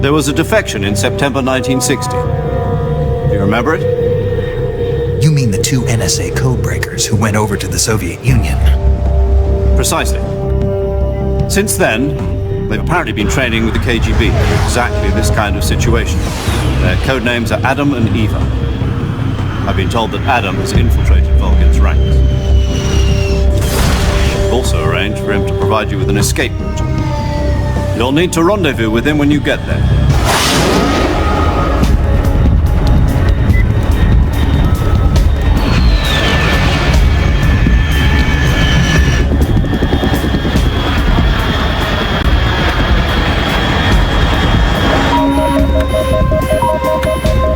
There was a defection in September 1960. Do you remember it? You mean the two NSA codebreakers who went over to the Soviet Union? Precisely. Since then, they've apparently been training with the KGB for exactly this kind of situation. Their code names are Adam and Eva. I've been told that Adam has infiltrated Volgin's ranks. I've also arranged for him to provide you with an escape route. You'll need to rendezvous with him when you get there.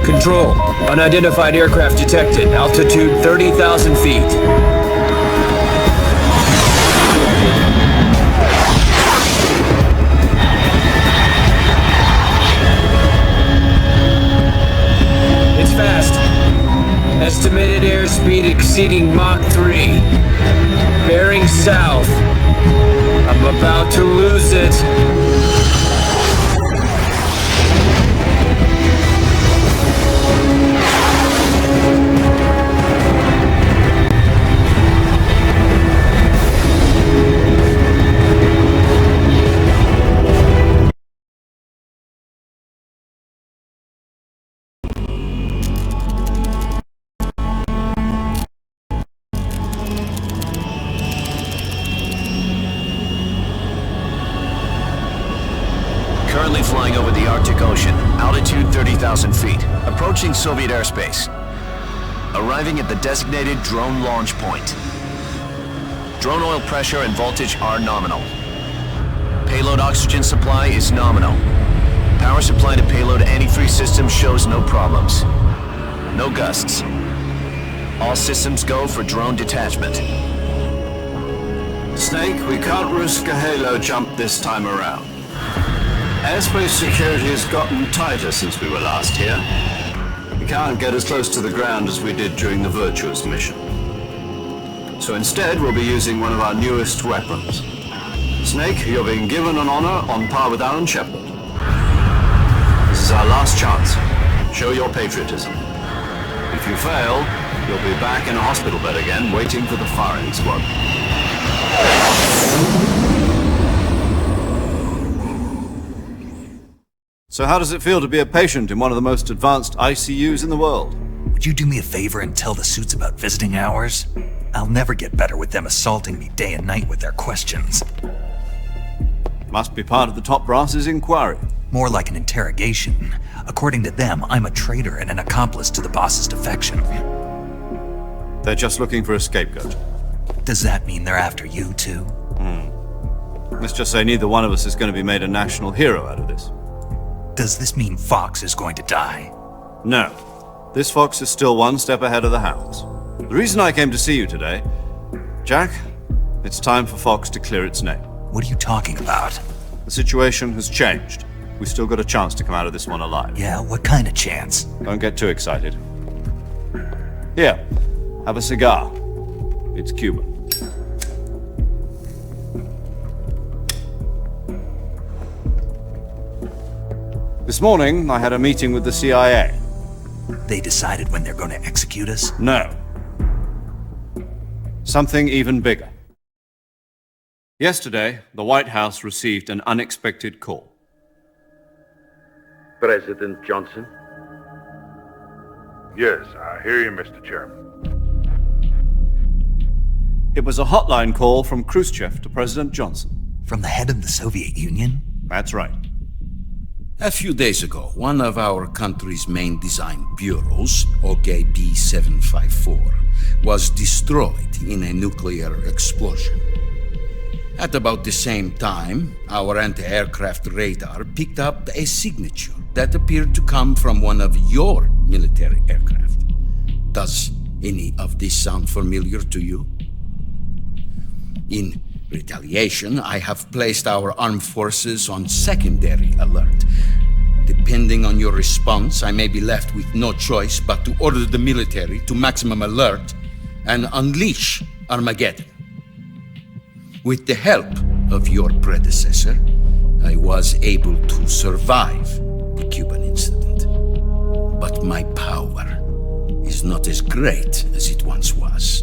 Control. Unidentified aircraft detected. Altitude 30,000 feet. It's fast. Estimated airspeed exceeding Mach 3. Bearing south. I'm about to lose it. Currently flying over the Arctic Ocean, altitude 30,000 feet, approaching Soviet airspace. Arriving at the designated drone launch point. Drone oil pressure and voltage are nominal. Payload oxygen supply is nominal. Power supply to payload antifreeze system shows no problems. No gusts. All systems go for drone detachment. Snake, we can't risk a halo jump this time around. Airspace security has gotten tighter since we were last here. We can't get as close to the ground as we did during the Virtuous mission. So instead, we'll be using one of our newest weapons. Snake, you're being given an honor on par with Alan Shepard. This is our last chance. Show your patriotism. If you fail, you'll be back in a hospital bed again, waiting for the firing squad. So how does it feel to be a patient in one of the most advanced ICUs in the world? Would you do me a favor and tell the suits about visiting hours? I'll never get better with them assaulting me day and night with their questions. Must be part of the top brass's inquiry. More like an interrogation. According to them, I'm a traitor and an accomplice to the boss's defection. They're just looking for a scapegoat. Does that mean they're after you too? Let's just say neither one of us is going to be made a national hero out of this. Does this mean Fox is going to die? No. This fox is still one step ahead of the hounds. The reason I came to see you today, Jack, it's time for Fox to clear its name. What are you talking about? The situation has changed. We've still got a chance to come out of this one alive. Yeah, what kind of chance? Don't get too excited. Here, have a cigar. It's Cuban. This morning, I had a meeting with the CIA. They decided when they're going to execute us? No. Something even bigger. Yesterday, the White House received an unexpected call. President Johnson? Yes, I hear you, Mr. Chairman. It was a hotline call from Khrushchev to President Johnson. From the head of the Soviet Union? That's right. A few days ago, one of our country's main design bureaus, OKB 754, was destroyed in a nuclear explosion. At about the same time, our anti-aircraft radar picked up a signature that appeared to come from one of your military aircraft. Does any of this sound familiar to you? In retaliation, I have placed our armed forces on secondary alert. Depending on your response, I may be left with no choice but to order the military to maximum alert and unleash Armageddon. With the help of your predecessor, I was able to survive the Cuban incident. But my power is not as great as it once was.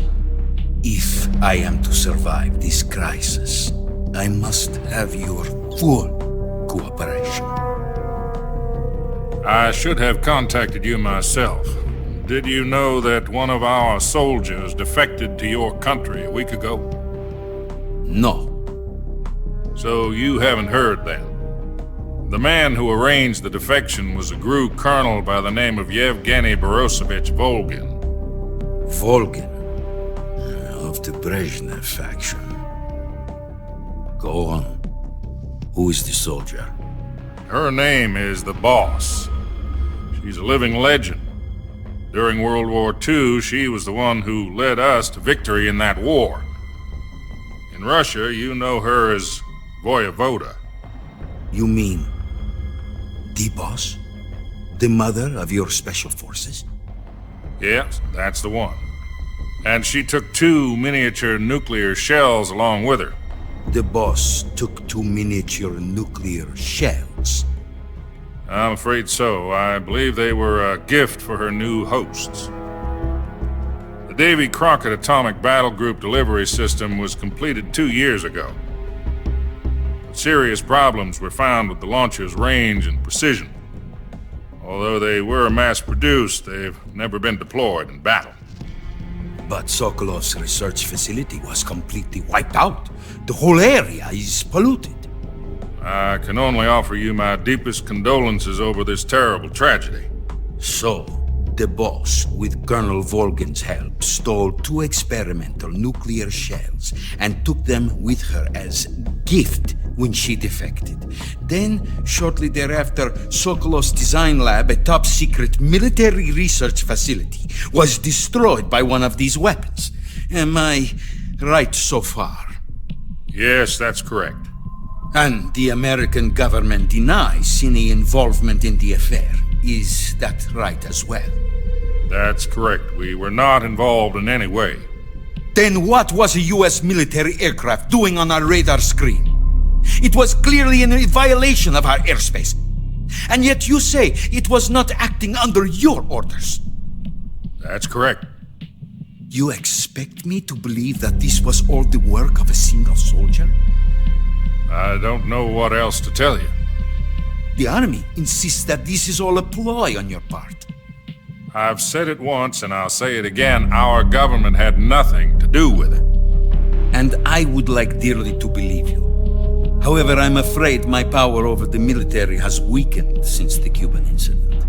If I am to survive this crisis, I must have your full cooperation. I should have contacted you myself. Did you know that one of our soldiers defected to your country a week ago? No. So you haven't heard then. The man who arranged the defection was a GRU colonel by the name of Yevgeny Borosovich Volgin. Volgin, of the Brezhnev faction. Go on. Who is the soldier? Her name is the Boss. She's a living legend. During World War II, she was the one who led us to victory in that war. In Russia, you know her as Voyevoda. You mean the boss? The mother of your special forces? Yes, that's the one. And she took 2 miniature nuclear shells along with her. The boss took 2 miniature nuclear shells. I'm afraid so. I believe they were a gift for her new hosts. The Davy Crockett Atomic Battle Group delivery system was completed 2 years ago. But serious problems were found with the launcher's range and precision. Although they were mass-produced, they've never been deployed in battle. But Sokolov's research facility was completely wiped out. The whole area is polluted. I can only offer you my deepest condolences over this terrible tragedy. So, the boss, with Colonel Volgin's help, stole 2 experimental nuclear shells and took them with her as gift when she defected. Then, shortly thereafter, Sokolov's design lab, a top-secret military research facility, was destroyed by one of these weapons. Am I right so far? Yes, that's correct. And the American government denies any involvement in the affair. Is that right as well? That's correct. We were not involved in any way. Then what was a US military aircraft doing on our radar screen? It was clearly in violation of our airspace. And yet you say it was not acting under your orders. That's correct. You expect me to believe that this was all the work of a single soldier? I don't know what else to tell you. The army insists that this is all a ploy on your part. I've said it once and I'll say it again. Our government had nothing to do with it. And I would like dearly to believe you. However, I'm afraid my power over the military has weakened since the Cuban incident.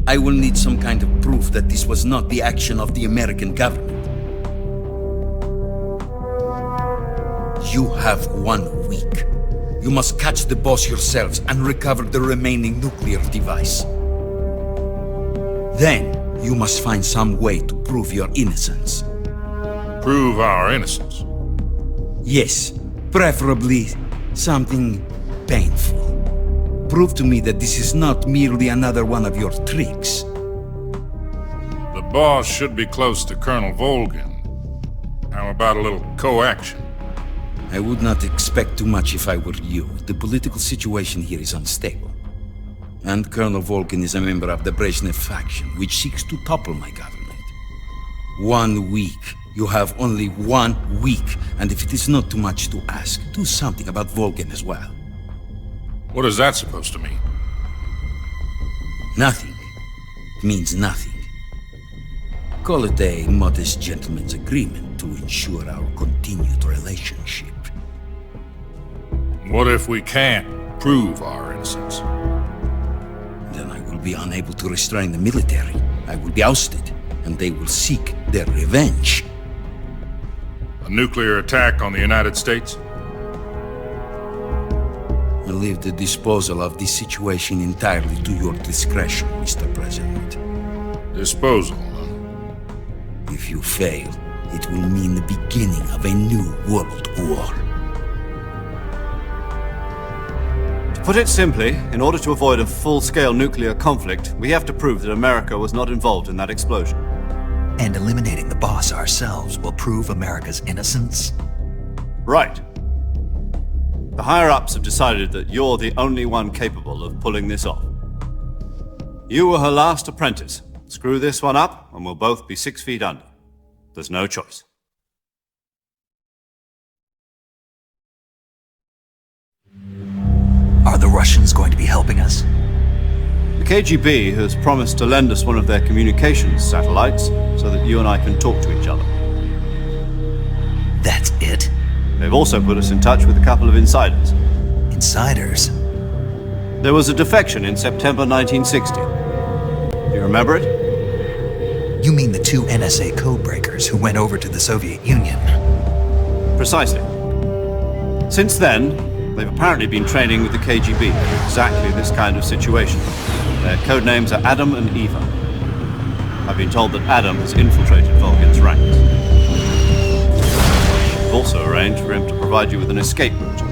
I will need some kind of proof that this was not the action of the American government. You have 1 week. You must catch the boss yourselves and recover the remaining nuclear device. Then, you must find some way to prove your innocence. Prove our innocence. Yes, preferably something painful. Prove to me that this is not merely another one of your tricks. The boss should be close to Colonel Volgin. How about a little co-action? I would not expect too much if I were you. The political situation here is unstable. And Colonel Volgin is a member of the Brezhnev faction, which seeks to topple my government. 1 week. You have only 1 week. And if it is not too much to ask, do something about Volgin as well. What is that supposed to mean? Nothing. It means nothing. Call it a modest gentleman's agreement to ensure our continued relationship. What if we can't prove our innocence? Then I will be unable to restrain the military. I will be ousted, and they will seek their revenge. A nuclear attack on the United States? I leave the disposal of this situation entirely to your discretion, Mr. President. Disposal, huh? If you fail, it will mean the beginning of a new world war. To put it simply, in order to avoid a full-scale nuclear conflict, we have to prove that America was not involved in that explosion. And eliminating the boss ourselves will prove America's innocence? Right. The higher-ups have decided that you're the only one capable of pulling this off. You were her last apprentice. Screw this one up, and we'll both be 6 feet under. There's no choice. Are the Russians going to be helping us? The KGB has promised to lend us one of their communications satellites so that you and I can talk to each other. That's it? They've also put us in touch with a couple of insiders. Insiders? There was a defection in September 1960. Do you remember it? You mean the 2 NSA codebreakers who went over to the Soviet Union? Precisely. Since then, they've apparently been training with the KGB for exactly this kind of situation. Their codenames are Adam and Eva. I've been told that Adam has infiltrated Volgin's ranks. I've also arranged for him to provide you with an escape route.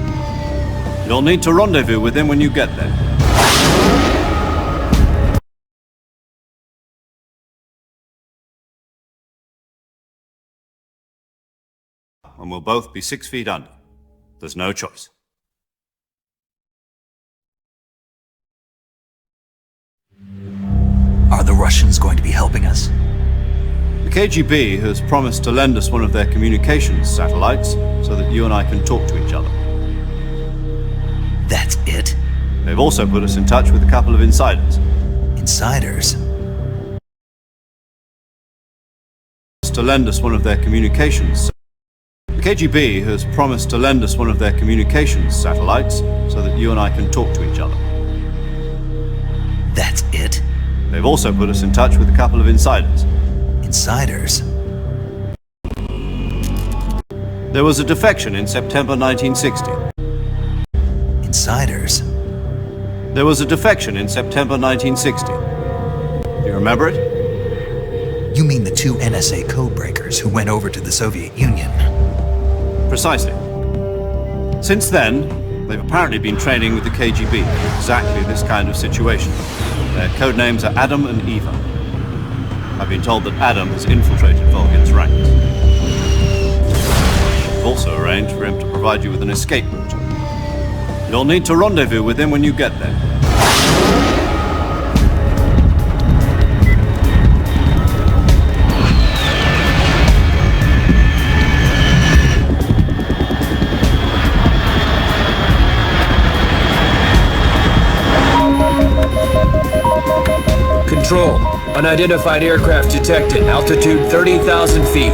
You'll need to rendezvous with him when you get there. And we'll both be 6 feet under. There's no choice. Are the Russians going to be helping us? The KGB has promised to lend us one of their communications satellites so that you and I can talk to each other. That's it? They've also put us in touch with a couple of insiders. Insiders? To lend us one of their communications. The KGB has promised to lend us one of their communications satellites so that you and I can talk to each other. That's it? They've also put us in touch with a couple of insiders. Insiders? There was a defection in September 1960. Insiders? There was a defection in September 1960. Do you remember it? You mean the 2 NSA codebreakers who went over to the Soviet Union? Precisely. Since then, they've apparently been training with the KGB for exactly this kind of situation. Their codenames are Adam and Eva. I've been told that Adam has infiltrated Volgin's ranks. I've also arranged for him to provide you with an escape route. You'll need to rendezvous with him when you get there. Control. Unidentified aircraft detected. Altitude 30,000 feet.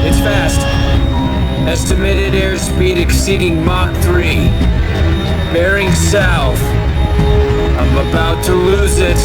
It's fast. Estimated airspeed exceeding Mach 3. Bearing south. I'm about to lose it.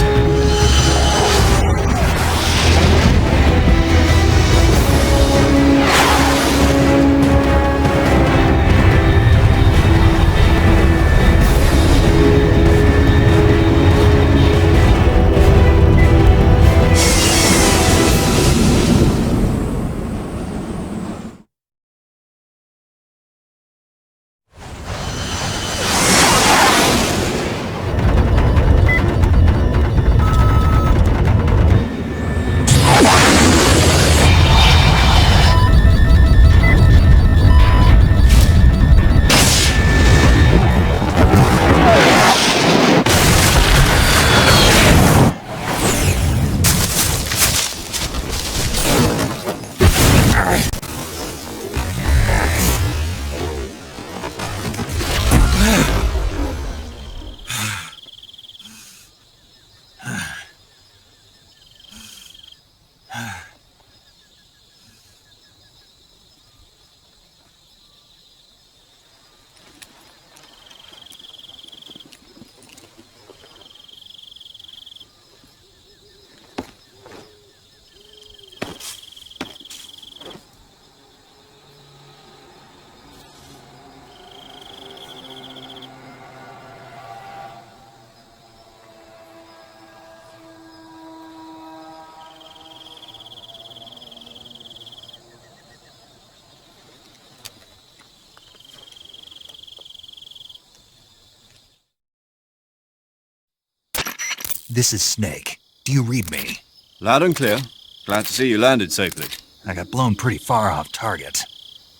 This is Snake. Do you read me? Loud and clear. Glad to see you landed safely. I got blown pretty far off target.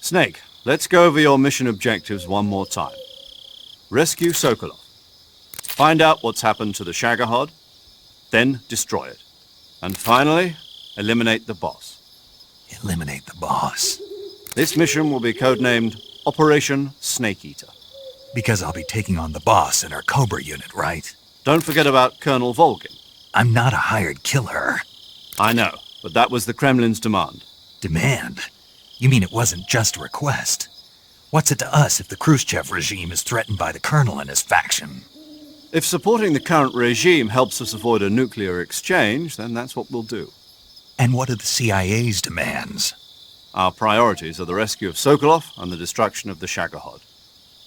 Snake, let's go over your mission objectives one more time. Rescue Sokolov. Find out what's happened to the Shagohod, then destroy it. And finally, eliminate the boss. Eliminate the boss. This mission will be codenamed Operation Snake Eater. Because I'll be taking on the boss in our Cobra unit, right? Don't forget about Colonel Volgin. I'm not a hired killer. I know, but that was the Kremlin's demand. Demand? You mean it wasn't just a request? What's it to us if the Khrushchev regime is threatened by the Colonel and his faction? If supporting the current regime helps us avoid a nuclear exchange, then that's what we'll do. And what are the CIA's demands? Our priorities are the rescue of Sokolov and the destruction of the Shagohod.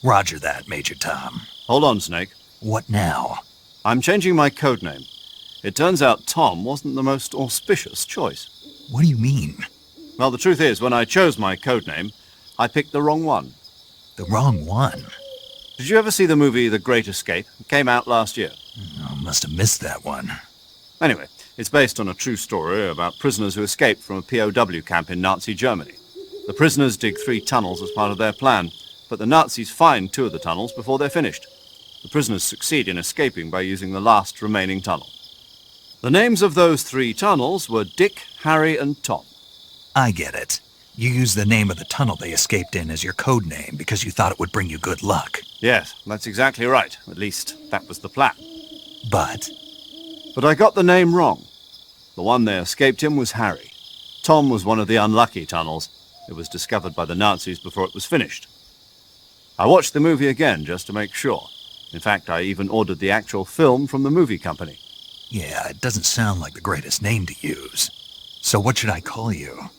Roger that, Major Tom. Hold on, Snake. What now? I'm changing my codename. It turns out Tom wasn't the most auspicious choice. What do you mean? Well, the truth is, when I chose my codename, I picked the wrong one. The wrong one? Did you ever see the movie The Great Escape? It came out last year. Oh, must have missed that one. Anyway, it's based on a true story about prisoners who escaped from a POW camp in Nazi Germany. The prisoners dig 3 tunnels as part of their plan, but the Nazis find 2 of the tunnels before they're finished. The prisoners succeed in escaping by using the last remaining tunnel. The names of those 3 tunnels were Dick, Harry, and Tom. I get it. You used the name of the tunnel they escaped in as your code name because you thought it would bring you good luck. Yes, that's exactly right. At least, that was the plan. But But I got the name wrong. The one they escaped in was Harry. Tom was one of the unlucky tunnels. It was discovered by the Nazis before it was finished. I watched the movie again just to make sure. In fact, I even ordered the actual film from the movie company. yeah, it doesn't sound like the greatest name to use. So what should I call you?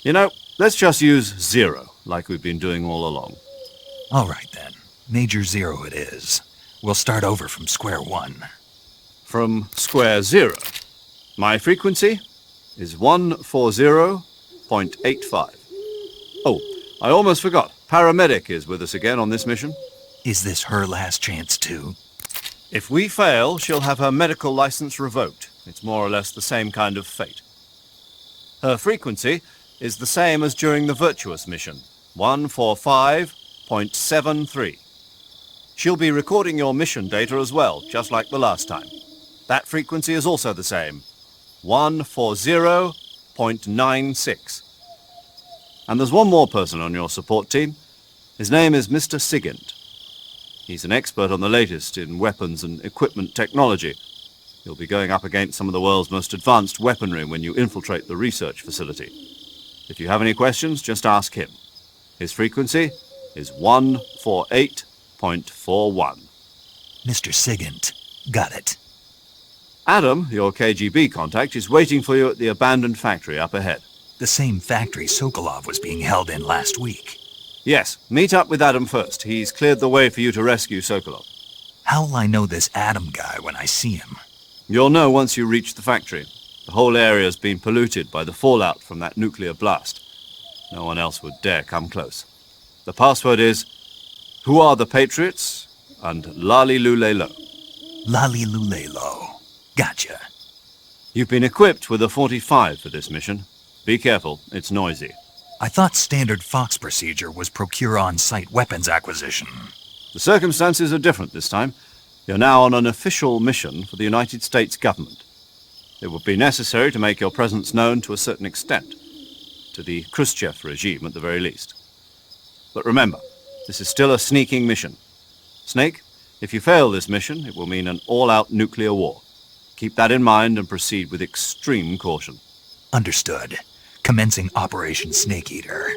You know, let's just use Zero, like we've been doing all along. All right then. Major Zero it is. We'll start over from square one. From square zero. My frequency is 140.85. Oh, I almost forgot. Paramedic is with us again on this mission. Is this her last chance too? If we fail, she'll have her medical license revoked. It's more or less the same kind of fate. Her frequency is the same as during the Virtuous mission, 145.73. She'll be recording your mission data as well, just like the last time. That frequency is also the same, 140.96. And there's one more person on your support team. His name is Mr. Sigint. He's an expert on the latest in weapons and equipment technology. You'll be going up against some of the world's most advanced weaponry when you infiltrate the research facility. If you have any questions, just ask him. His frequency is 148.41. Mr. Sigint. Got it. Adam, your KGB contact, is waiting for you at the abandoned factory up ahead. The same factory Sokolov was being held in last week. Yes, meet up with Adam first. He's cleared the way for you to rescue Sokolov. How'll I know this Adam guy when I see him? You'll know once you reach the factory. The whole area's been polluted by the fallout from that nuclear blast. No one else would dare come close. The password is, "Who are the Patriots?" and "Lali Lulelo." Lali Lulelo. Gotcha. You've been equipped with a 45 for this mission. Be careful, it's noisy. I thought standard Fox procedure was procure on-site weapons acquisition. The circumstances are different this time. You're now on an official mission for the United States government. It would be necessary to make your presence known to a certain extent, to the Khrushchev regime at the very least. But remember, this is still a sneaking mission. Snake, if you fail this mission, it will mean an all-out nuclear war. Keep that in mind and proceed with extreme caution. Understood. Commencing Operation Snake Eater.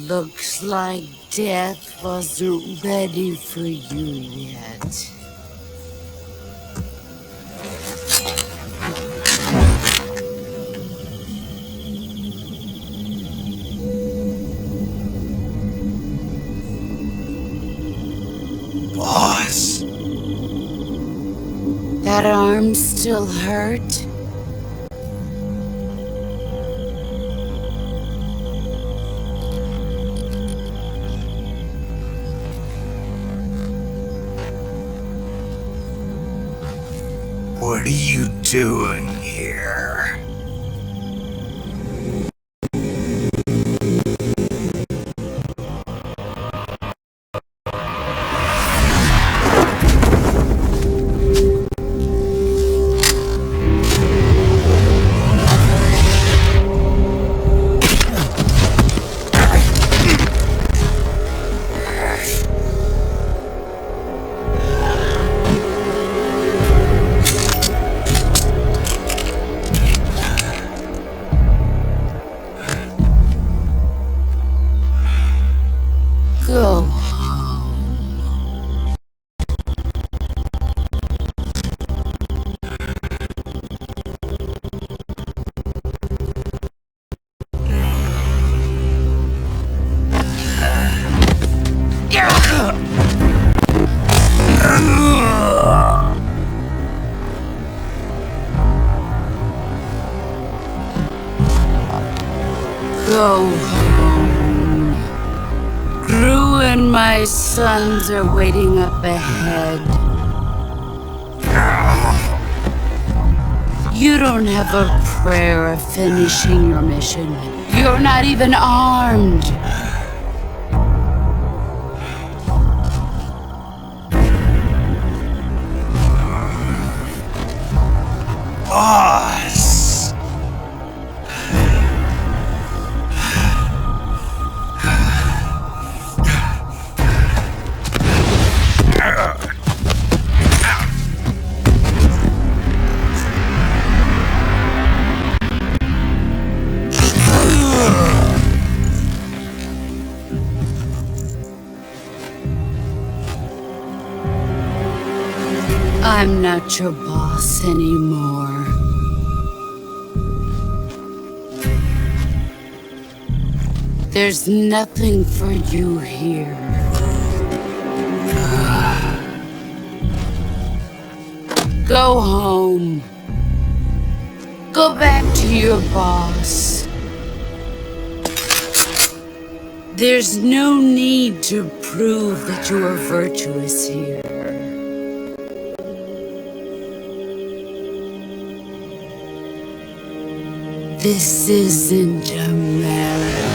Looks like death wasn't ready for you yet. Boss. That arm still hurt? What are you doing here? Go. Go home. Gru and my sons are waiting up ahead. You don't have a prayer of finishing your mission. You're not even armed. Boss. I'm not your boss anymore. There's nothing for you here. Go home. Go back to your boss. There's no need to prove that you are virtuous here. This isn't America.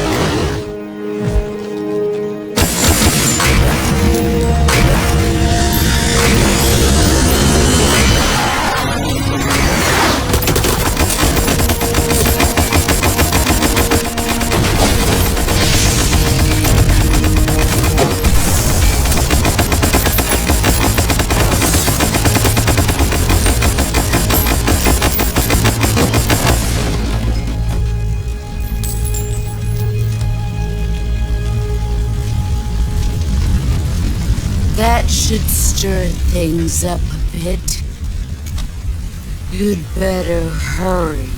That should stir things up a bit. You'd better hurry.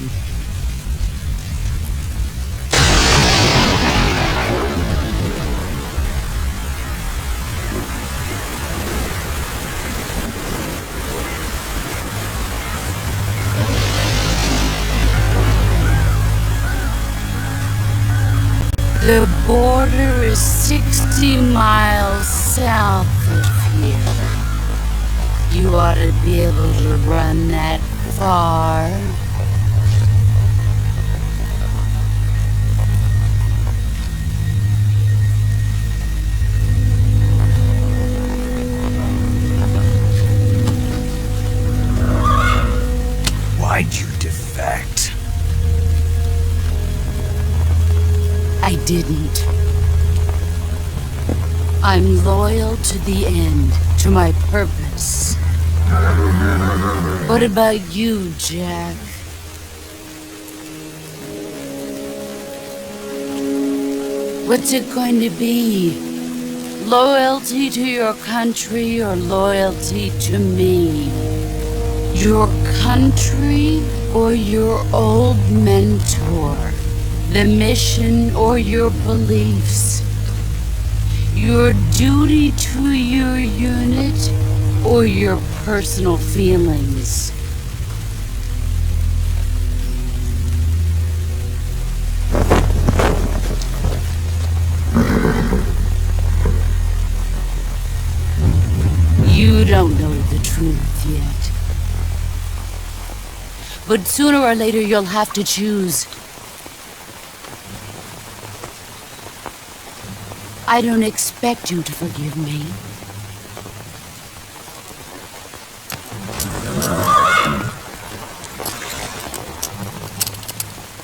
The border is 60 miles south of here. You ought to be able to run that far. Why'd you defect? I didn't. I'm loyal to the end, to my purpose. What about you, Jack? What's it going to be? Loyalty to your country or loyalty to me? Your country or your old mentor? The mission or your beliefs? Your duty to your unit or your personal feelings? You don't know the truth yet. But sooner or later you'll have to choose. I don't expect you to forgive me.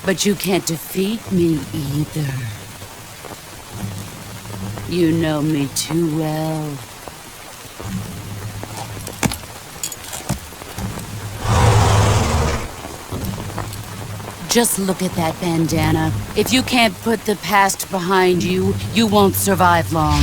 But you can't defeat me either. You know me too well. Just look at that bandana. If you can't put the past behind you, you won't survive long.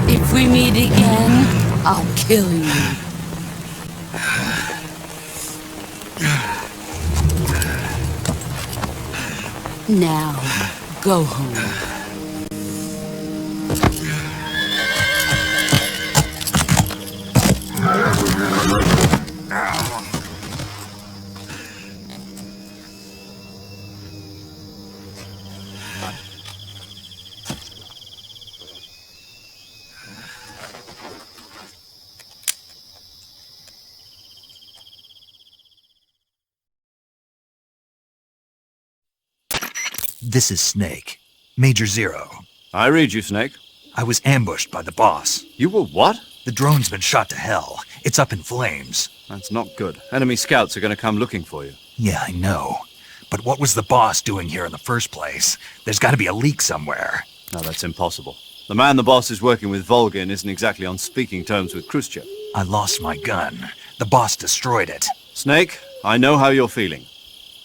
If we meet again, I'll kill you. Now, go home. This is Snake. Major Zero. I read you, Snake. I was ambushed by the boss. You were what? The drone's been shot to hell. It's up in flames. That's not good. Enemy scouts are going to come looking for you. Yeah, I know. But what was the boss doing here in the first place? There's got to be a leak somewhere. No, that's impossible. The man the boss is working with, Volgin, isn't exactly on speaking terms with Khrushchev. I lost my gun. The boss destroyed it. Snake, I know how you're feeling.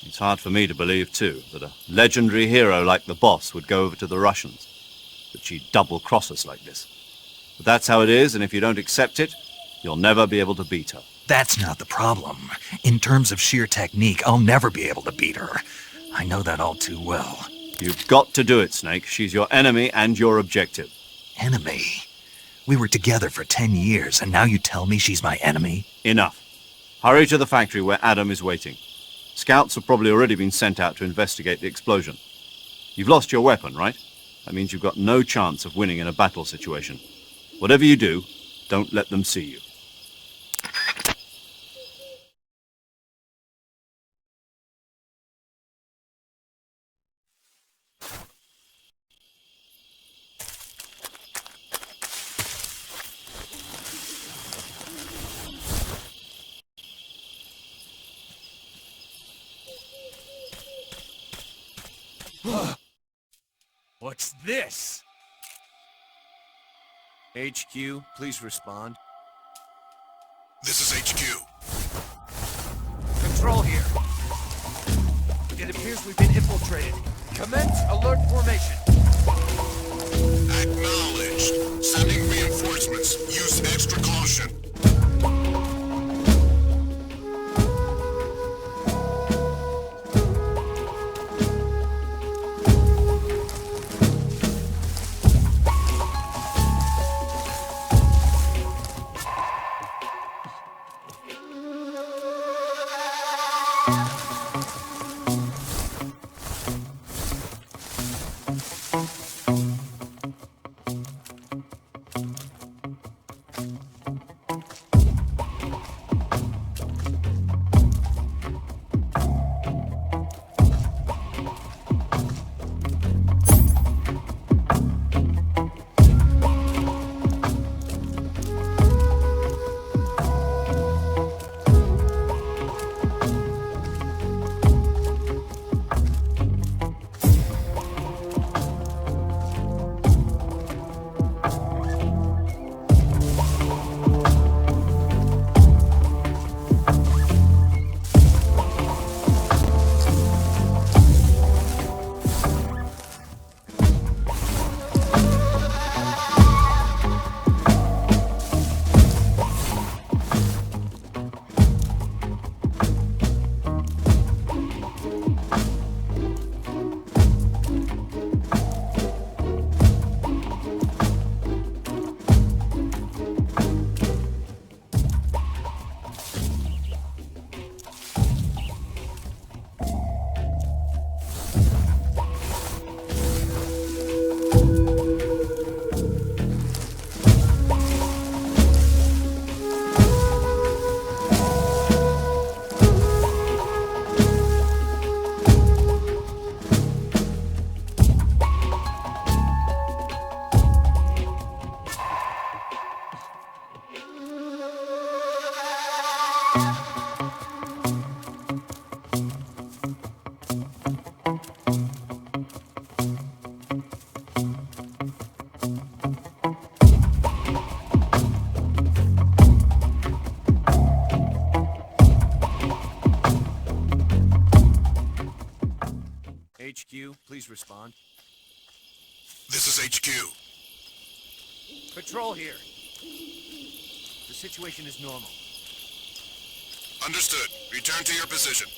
It's hard for me to believe, too, that a legendary hero like the boss would go over to the Russians. That she'd double-cross us like this. But that's how it is, and if you don't accept it, you'll never be able to beat her. That's not the problem. In terms of sheer technique, I'll never be able to beat her. I know that all too well. You've got to do it, Snake. She's your enemy and your objective. Enemy? We were together for 10 years, and now you tell me she's my enemy? Enough. Hurry to the factory where Adam is waiting. Scouts have probably already been sent out to investigate the explosion. You've lost your weapon, right? That means you've got no chance of winning in a battle situation. Whatever you do, don't let them see you. What's this? HQ, please respond. This is HQ. Control here. It appears we've been infiltrated. Commence alert formation. Acknowledged. Sending reinforcements. Use extra caution. HQ, please respond. This is HQ. Patrol here. The situation is normal. Understood. Return to your position.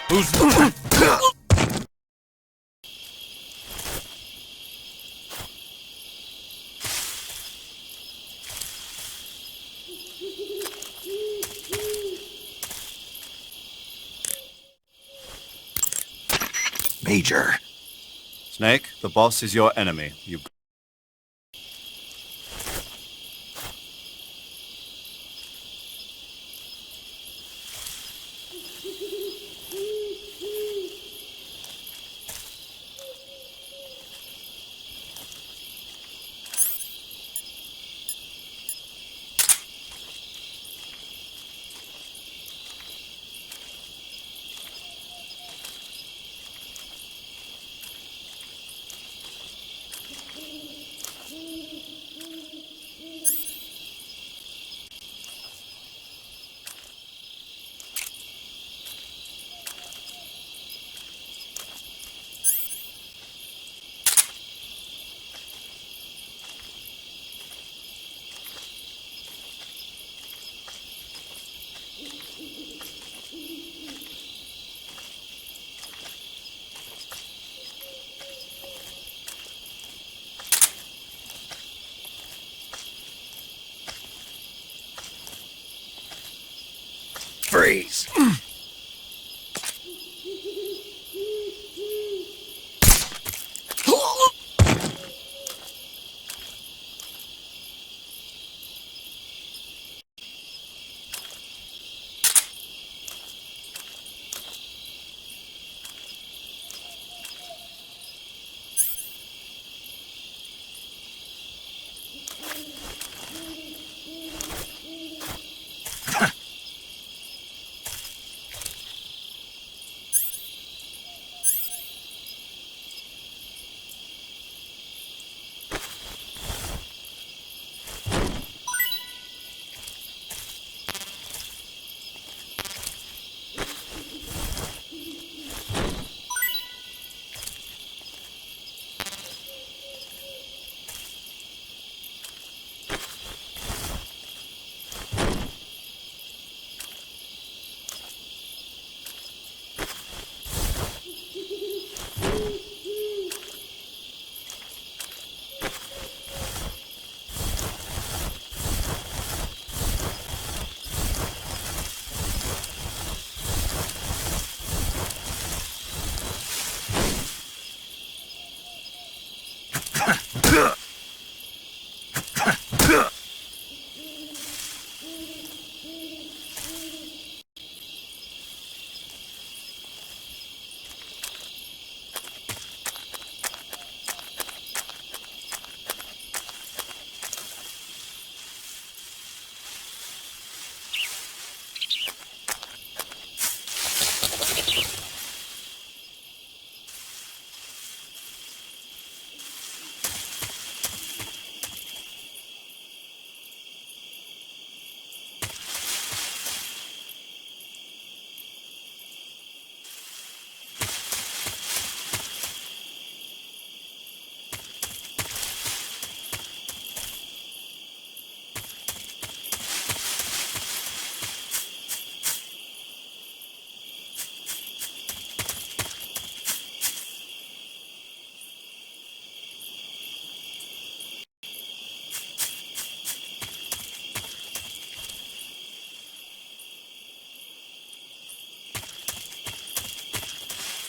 Who's... Major. Snake, the boss is your enemy. You... Freeze.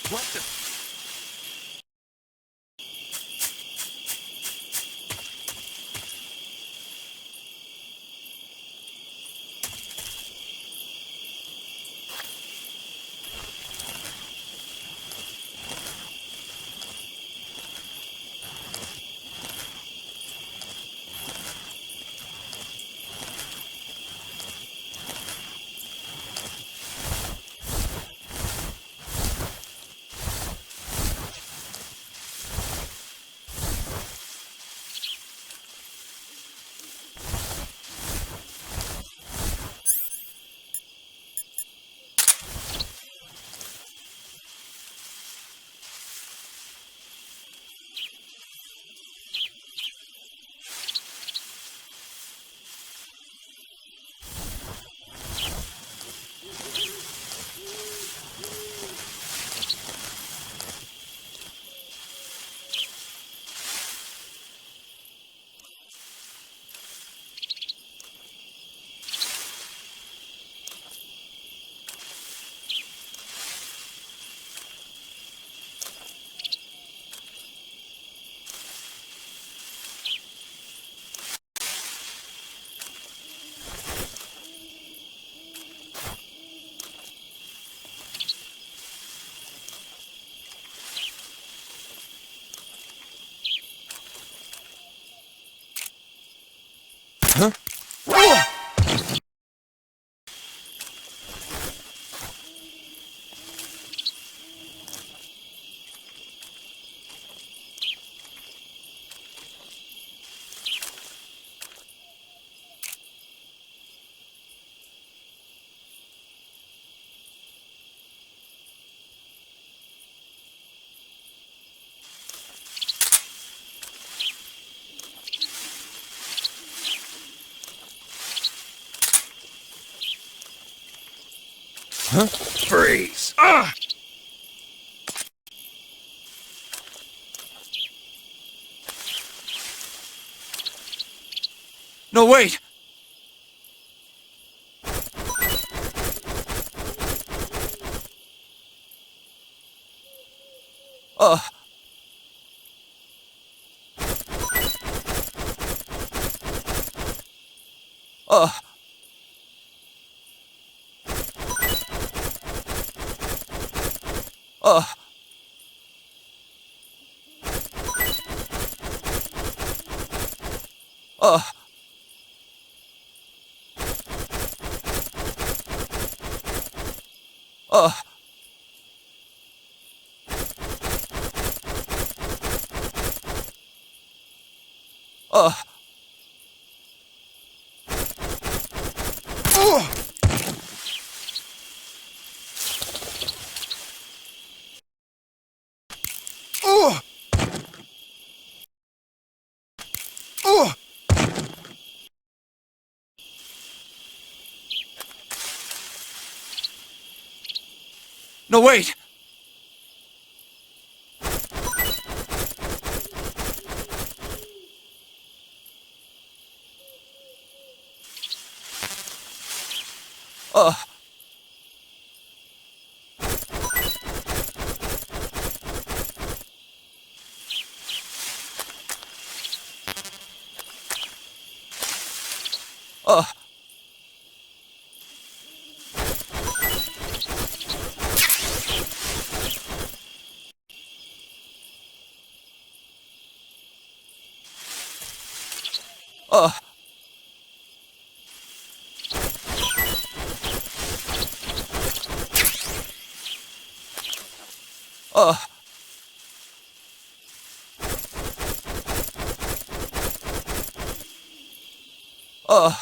What the... Huh? Huh? Freeze! Ah! No, wait! Uh... Uh... Uh... Uh... Uh... Uh... No, wait! Uh... Uh... Uh... Uh... Uh...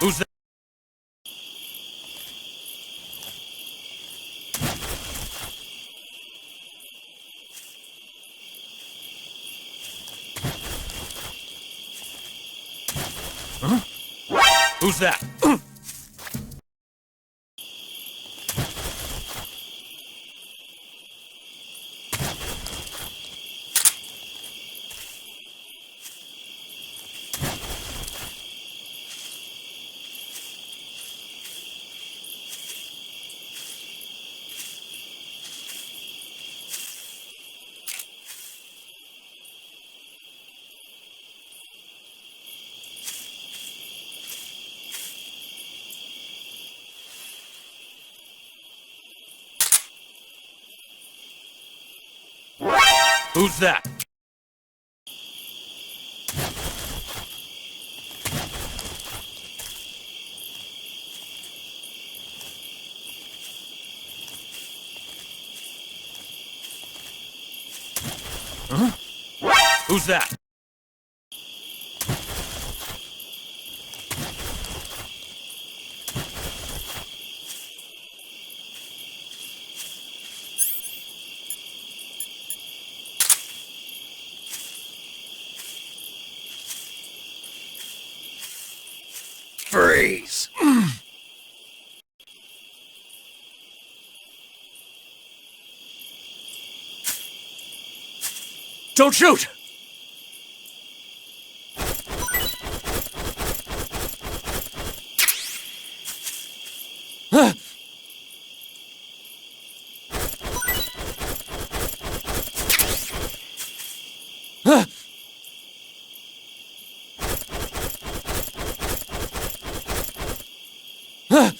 Who's that? Huh? Who's that? Who's that? Huh? Who's that? Freeze! Don't shoot! Huh? Huh? Huh?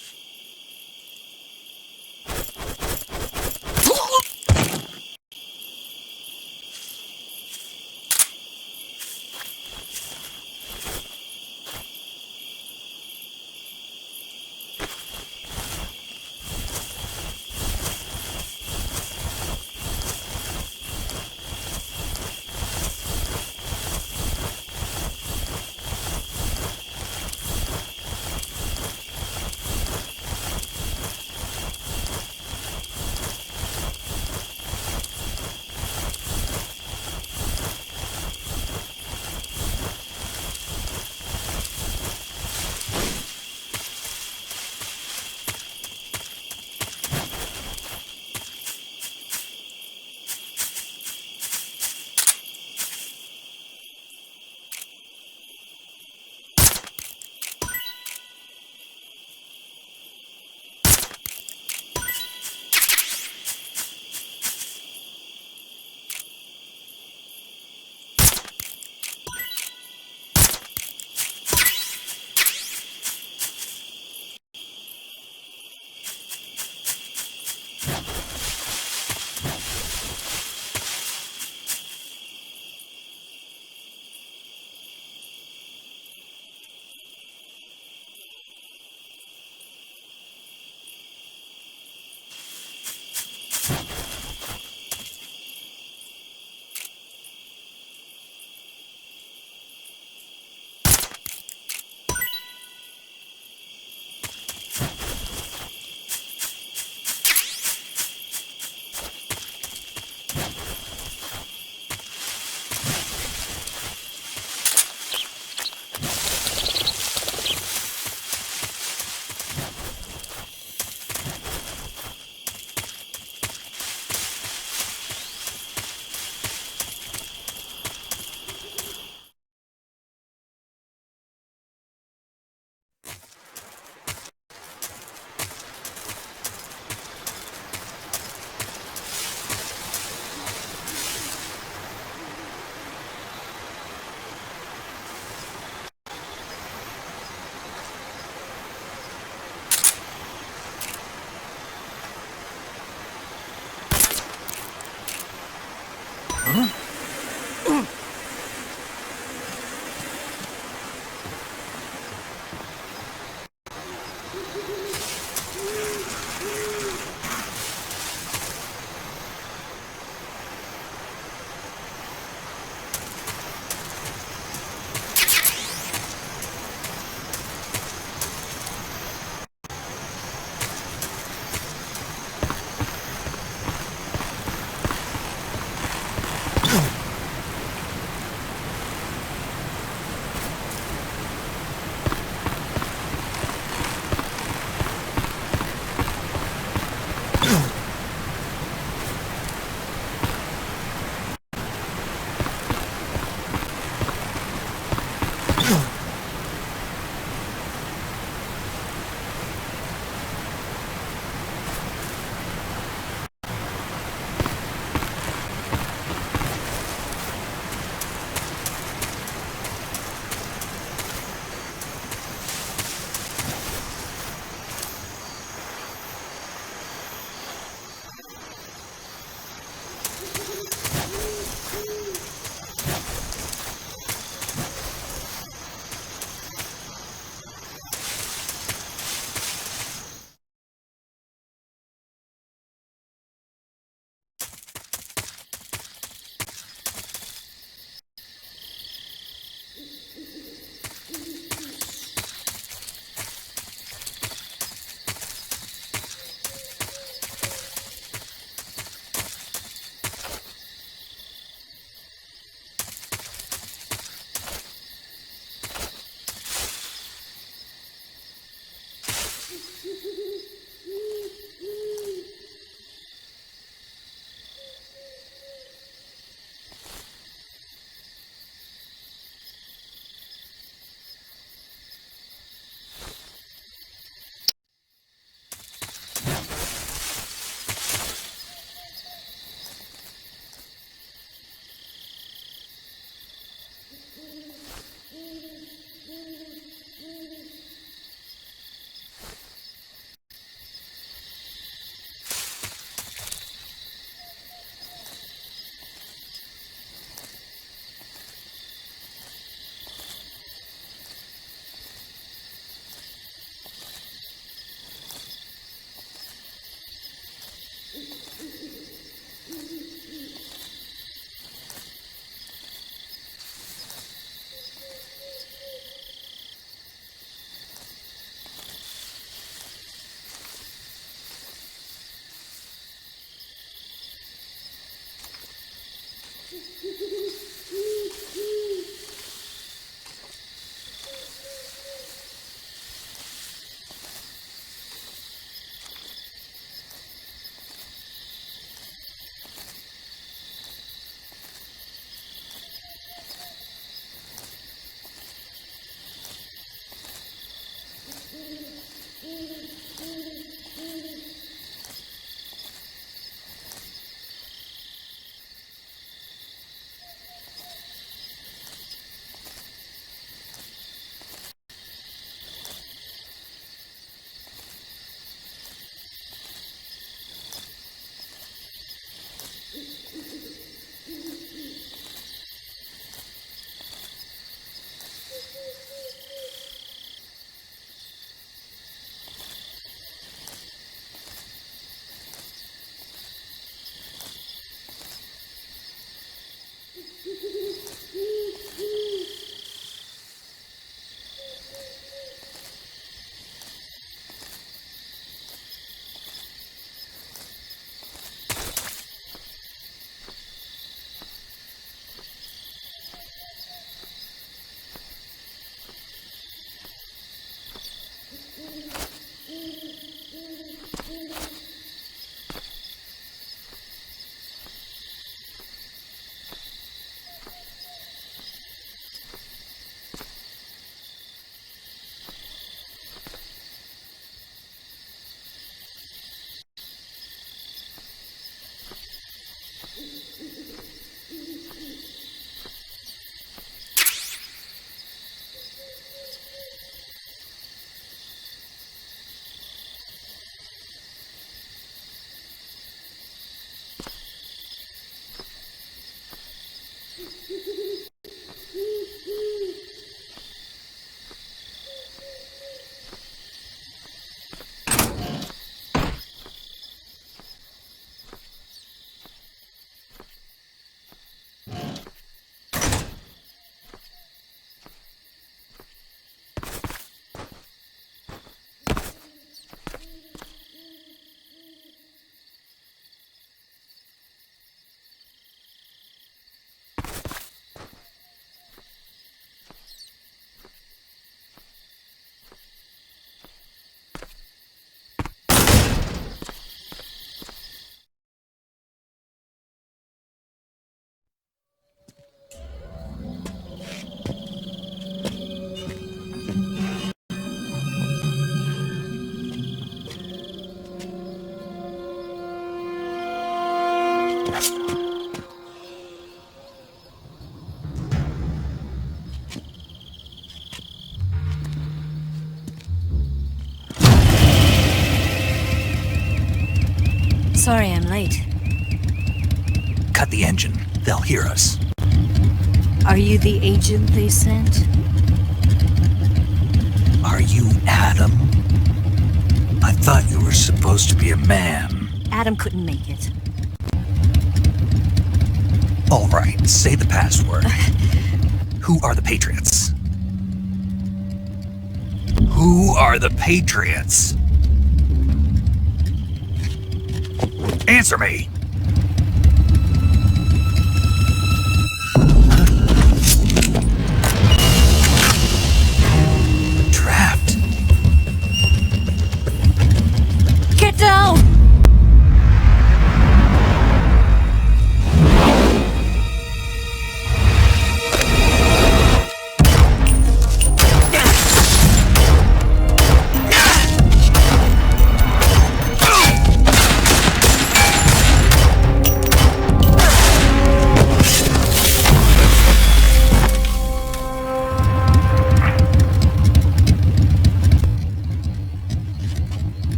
Sorry I'm late. Cut the engine. They'll hear us. Are you the agent they sent? Are you Adam? I thought you were supposed to be a man. Adam couldn't make it. All right, say the password. Who are the Patriots? Who are the Patriots? Answer me! Trapped. Get down!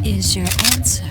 Is your answer.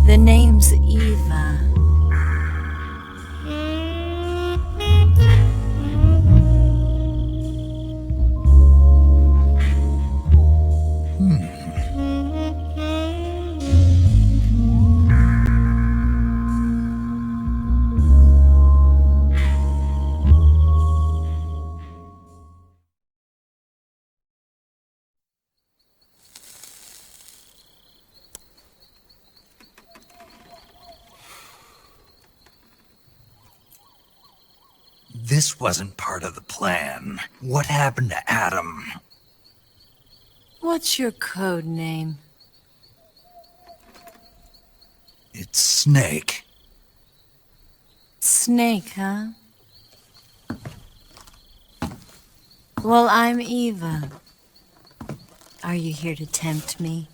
The name's Eva. This wasn't part of the plan. What happened to Adam? What's your code name? It's Snake. Snake, huh? Well, I'm Eva. Are you here to tempt me?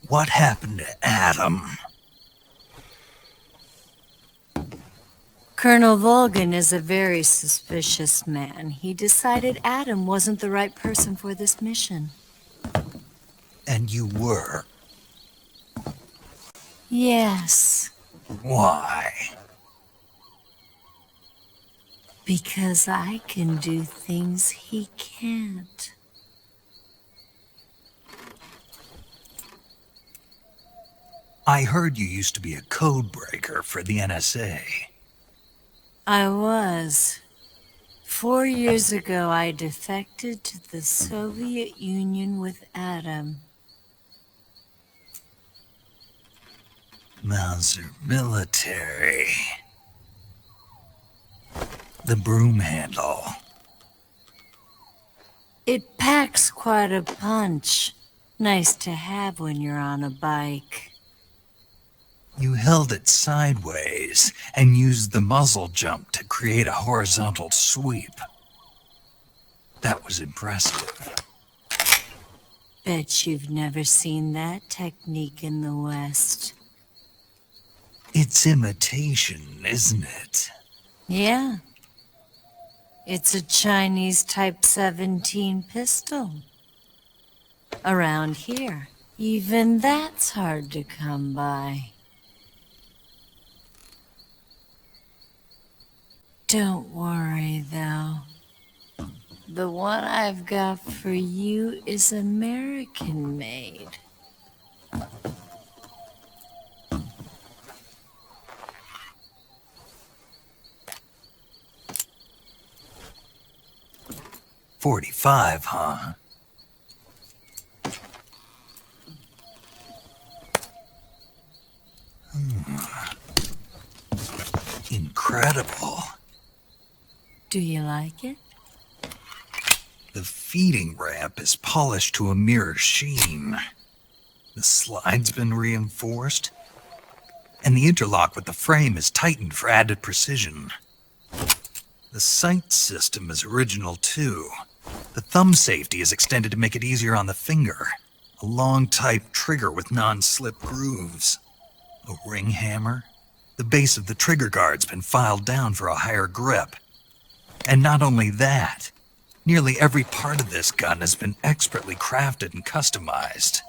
What happened to Adam? Colonel Volgan is a very suspicious man. He decided Adam wasn't the right person for this mission. And you were. Yes, Why? because I can do things he can't. I heard you used to be a code breaker for the NSA. I was. 4 years ago, I defected to the Soviet Union with Adam. Mauser military. The broom handle. It packs quite a punch. Nice to have when you're on a bike. You held it sideways and used the muzzle jump to create a horizontal sweep. That was impressive. Bet you've never seen that technique in the West. It's imitation, isn't it? Yeah. It's a Chinese Type 17 pistol. Around here, even that's hard to come by. Don't worry, though. The one I've got for you is American-made. $45, huh? Incredible. Do you like it? The feeding ramp is polished to a mirror sheen. The slide's been reinforced, and the interlock with the frame is tightened for added precision. The sight system is original too. The thumb safety is extended to make it easier on the finger. A long type trigger with non-slip grooves. A ring hammer. The base of the trigger guard's been filed down for a higher grip. And not only that, nearly every part of this gun has been expertly crafted and customized.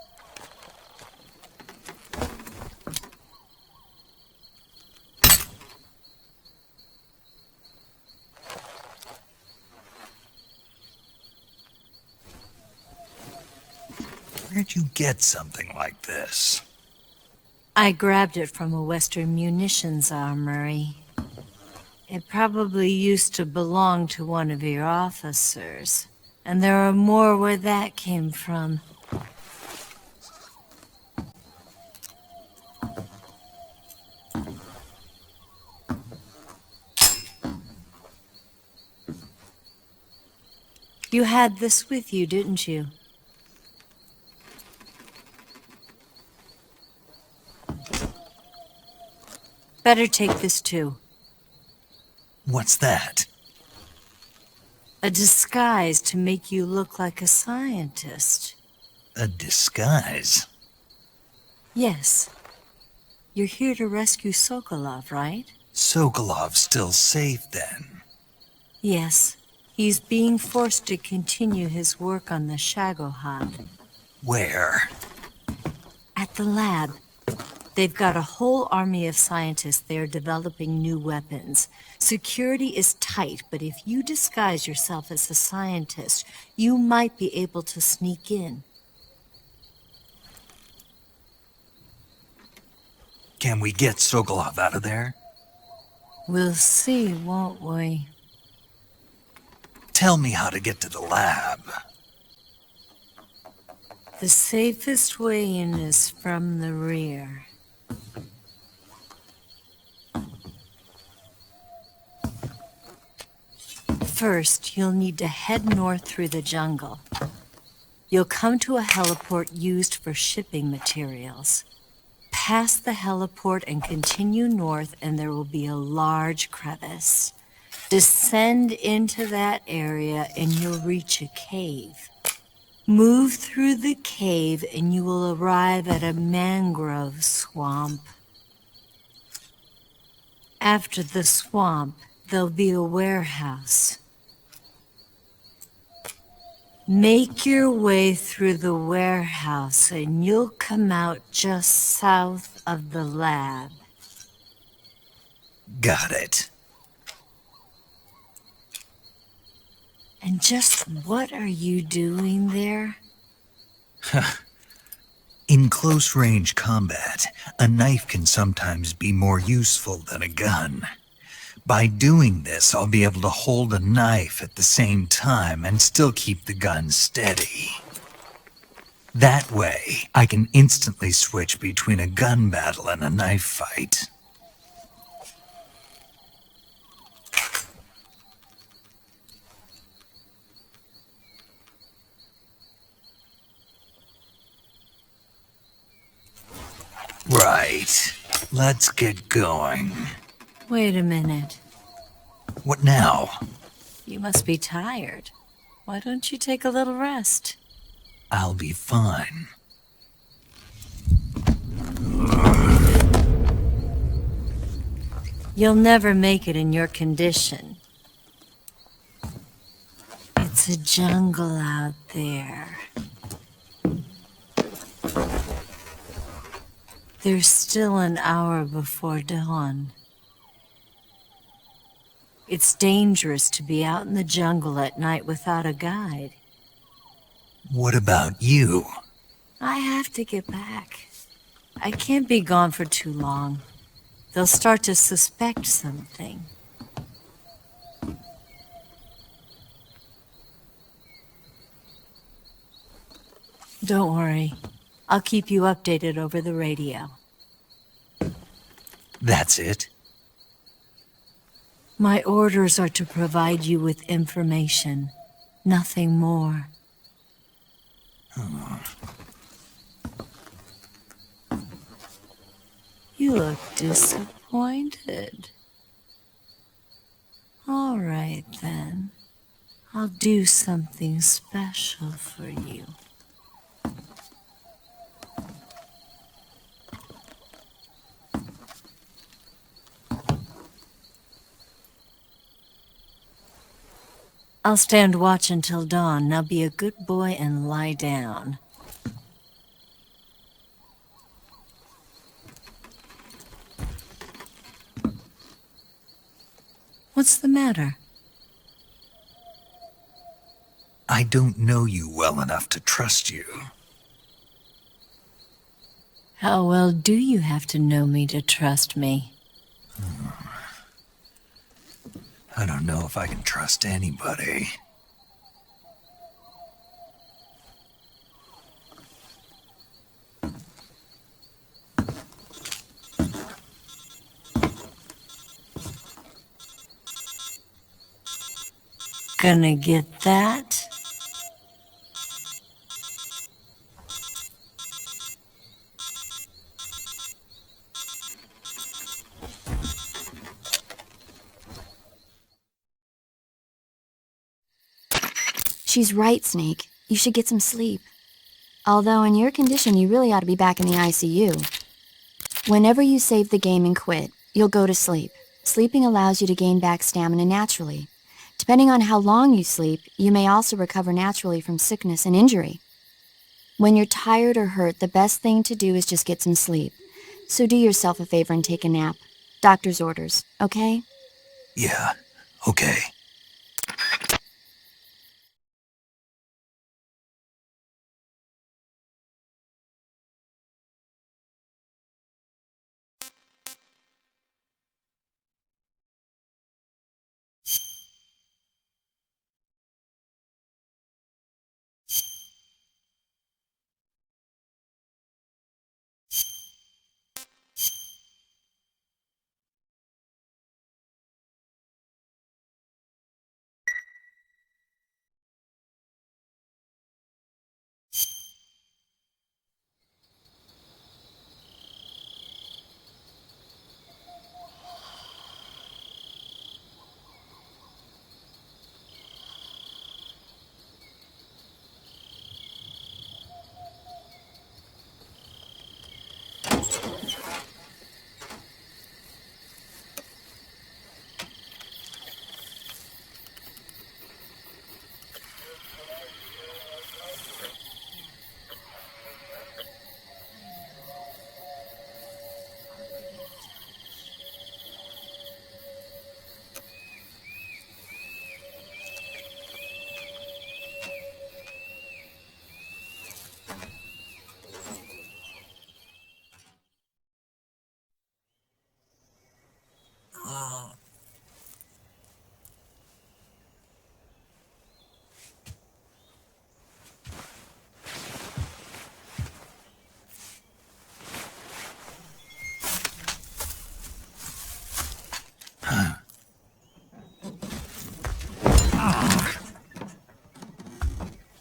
Where'd you get something like this? I grabbed it from a Western munitions armory. It probably used to belong to one of your officers. And there are more where that came from. You had this with you, didn't you? Better take this too. What's that? A disguise to make you look like a scientist. A disguise? Yes. You're here to rescue Sokolov, right? Sokolov's still safe then? Yes. He's being forced to continue his work on the Shagohod. Where? At the lab. They've got a whole army of scientists there developing new weapons. Security is tight, but if you disguise yourself as a scientist, you might be able to sneak in. Can we get Sokolov out of there? We'll see, won't we? Tell me how to get to the lab. The safest way in is from the rear. First, you'll need to head north through the jungle. You'll come to a heliport used for shipping materials. Pass the heliport and continue north, and there will be a large crevice. Descend into that area, and you'll reach a cave. Move through the cave, and you will arrive at a mangrove swamp. After the swamp, there'll be a warehouse. Make your way through the warehouse and you'll come out just south of the lab. Got it. And just what are you doing there? In close-range combat, a knife can sometimes be more useful than a gun. By doing this, I'll be able to hold a knife at the same time and still keep the gun steady. That way, I can instantly switch between a gun battle and a knife fight. Right. Let's get going. Wait a minute. What now? You must be tired. Why don't you take a little rest? I'll be fine. You'll never make it in your condition. It's a jungle out there. There's still an hour before dawn. It's dangerous to be out in the jungle at night without a guide. What about you? I have to get back. I can't be gone for too long. They'll start to suspect something. Don't worry. I'll keep you updated over the radio. That's it? My orders are to provide you with information. Nothing more. You look disappointed. All right, then. I'll do something special for you. I'll stand watch until dawn. Now be a good boy and lie down. What's the matter? I don't know you well enough to trust you. How well do you have to know me to trust me? I don't know if I can trust anybody. Gonna get that? She's right, Snake. You should get some sleep. Although in your condition, you really ought to be back in the ICU. Whenever you save the game and quit, you'll go to sleep. Sleeping allows you to gain back stamina naturally. Depending on how long you sleep, you may also recover naturally from sickness and injury. When you're tired or hurt, the best thing to do is just get some sleep. So do yourself a favor and take a nap. Doctor's orders, okay? Yeah, okay.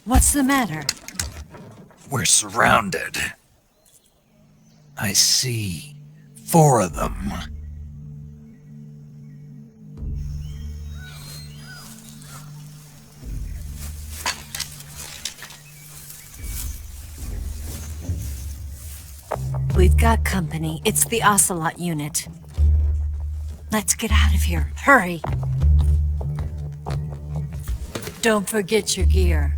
What's the matter? We're surrounded. I see 4 of them. We've got company. It's the Ocelot unit. Let's get out of here. Hurry! Don't forget your gear.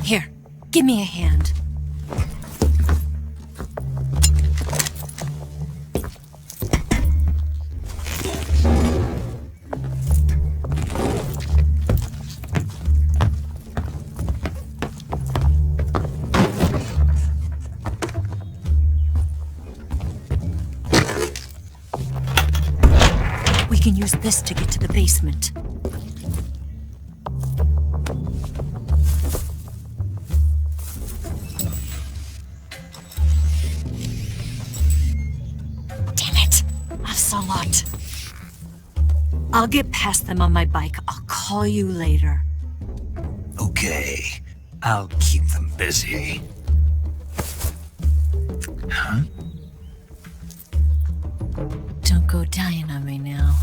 Here, give me a hand. I'll get past them on my bike. I'll call you later. Okay, I'll keep them busy. Huh? Don't go dying on me now.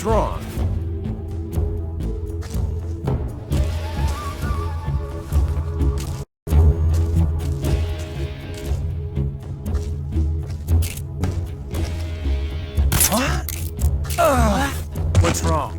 wrong? What's wrong?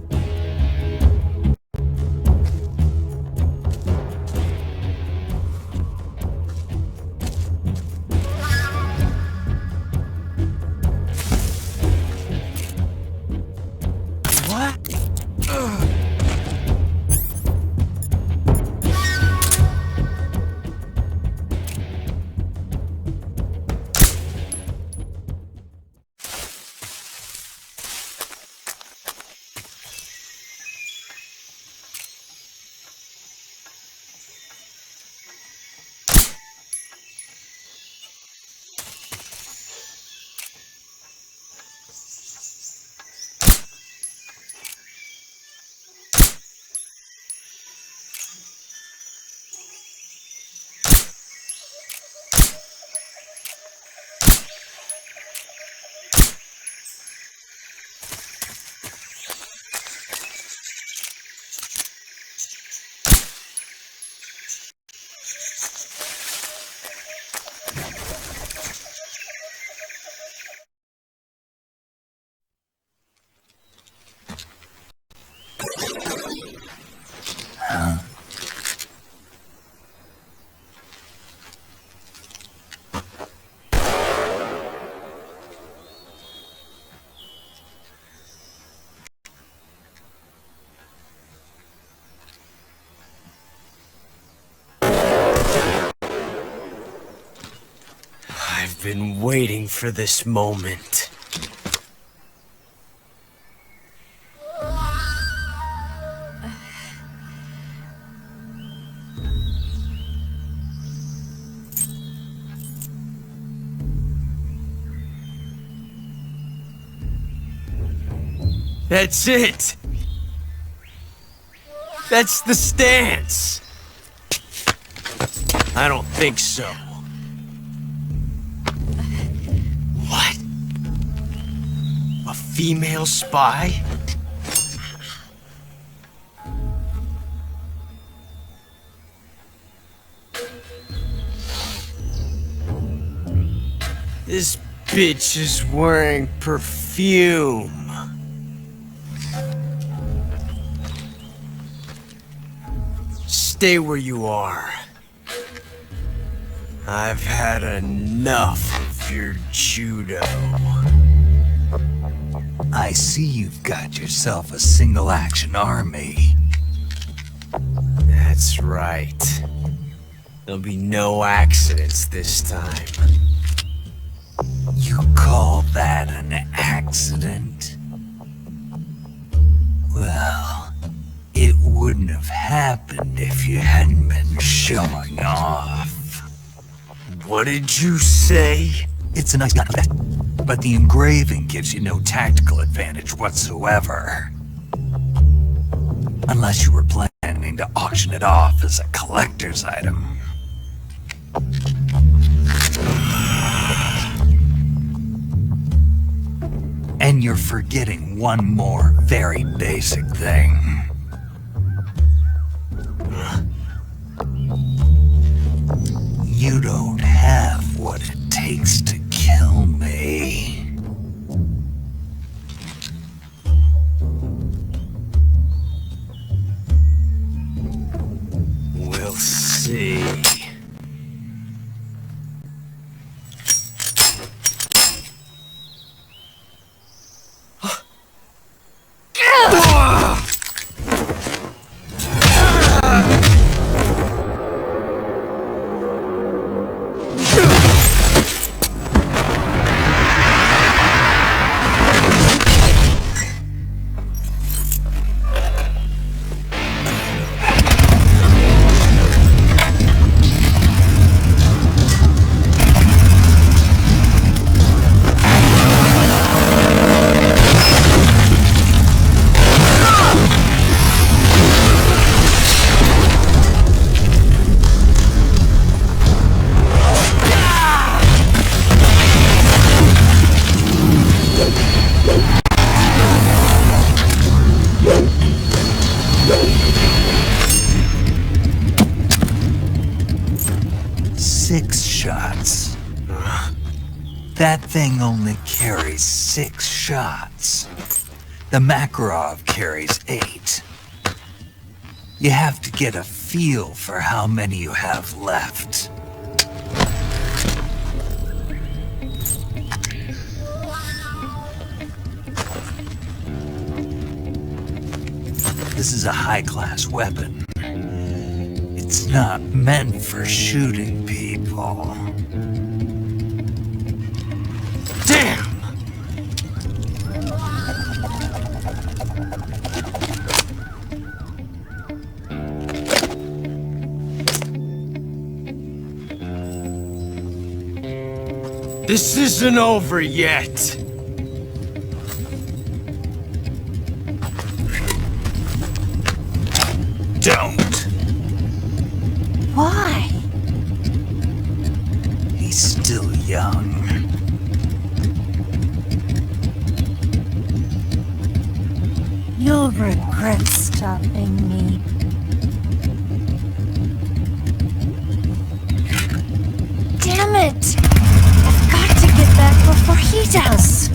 I've been waiting for this moment. That's it! That's the stance! I don't think so. What? A female spy? This bitch is wearing perfume. Stay where you are. I've had enough of your judo. I see you've got yourself a single-action army. That's right. There'll be no accidents this time. You call that an accident? Well, it wouldn't have happened if you hadn't been showing off. What did you say? It's a nice gun, but the engraving gives you no tactical advantage whatsoever. Unless you were planning to auction it off as a collector's item. And you're forgetting one more very basic thing. You don't have what it takes to kill me. We'll see. shots. That thing only carries 6 shots. The Makarov carries 8. You have to get a feel for how many you have left. This is a high-class weapon. It's not meant for shooting people. Damn! This isn't over yet. Don't. Why? He's still young. You'll regret stopping me. Damn it! I've got to get back before he does.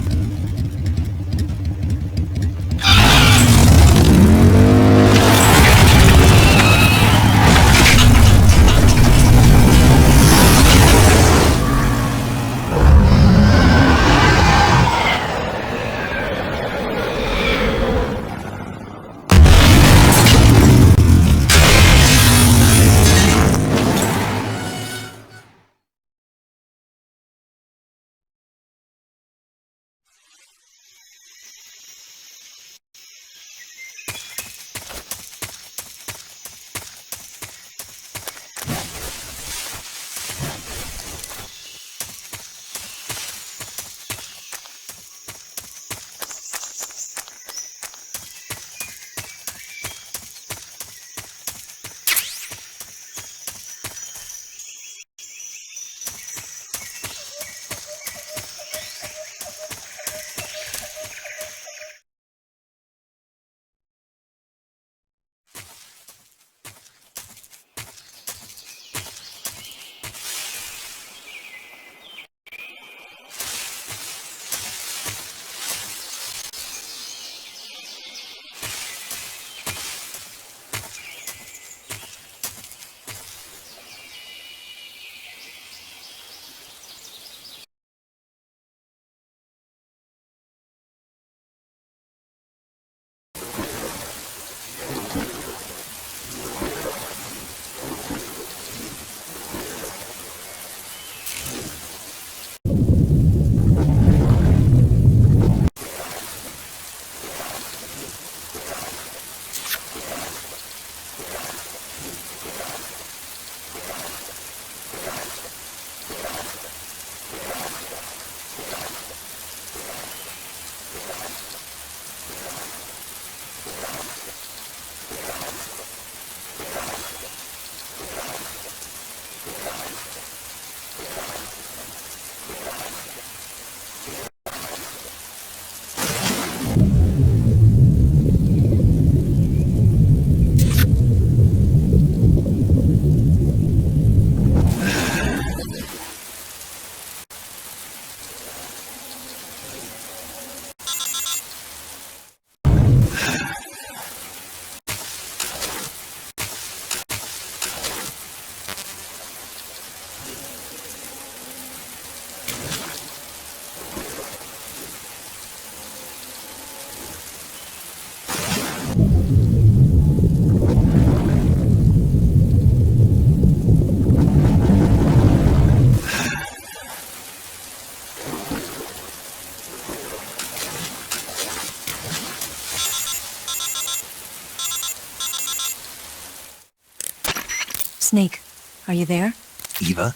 Snake, are you there? Eva,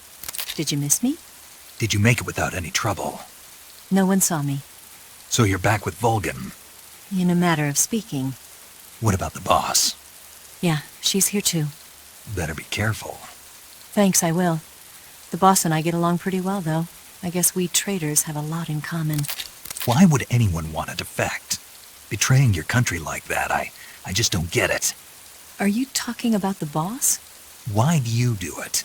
Did you miss me? did you make it without any trouble? No one saw me. So you're back with Vulcan. In a matter of speaking. What about the boss? Yeah, she's here too. Better be careful. Thanks, I will. The boss and I get along pretty well, though. I guess we traders have a lot in common. Why would anyone want to defect? Betraying your country like that, I just don't get it. Are you talking about the boss? Why'd you do it?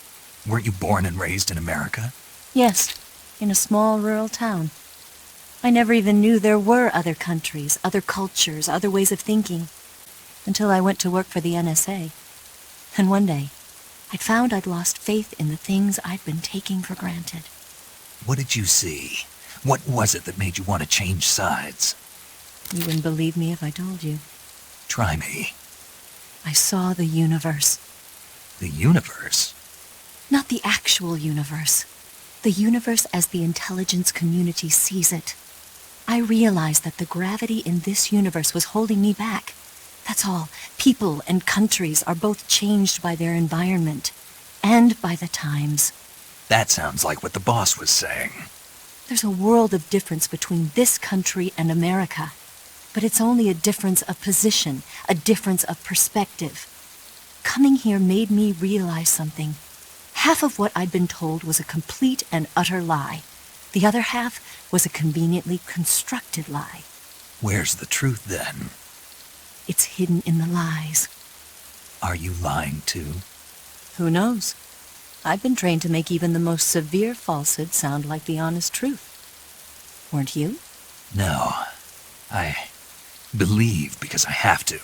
Weren't you born and raised in America? Yes, in a small rural town. I never even knew there were other countries, other cultures, other ways of thinking, until I went to work for the NSA. And one day, I found I'd lost faith in the things I'd been taking for granted. What did you see? What was it that made you want to change sides? You wouldn't believe me if I told you. Try me. I saw the universe. The universe? Not the actual universe. The universe as the intelligence community sees it. I realized that the gravity in this universe was holding me back. That's all. People and countries are both changed by their environment and by the times. That sounds like what the boss was saying. There's a world of difference between this country and America. But it's only a difference of position, a difference of perspective. Coming here made me realize something. Half of what I'd been told was a complete and utter lie. The other half was a conveniently constructed lie. Where's the truth, then? It's hidden in the lies. Are you lying, too? Who knows? I've been trained to make even the most severe falsehood sound like the honest truth. Weren't you? No. I believe because I have to,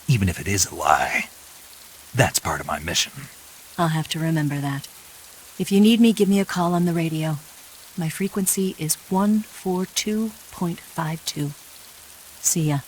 even if it is a lie. That's part of my mission. I'll have to remember that. If you need me, give me a call on the radio. My frequency is 142.52. See ya.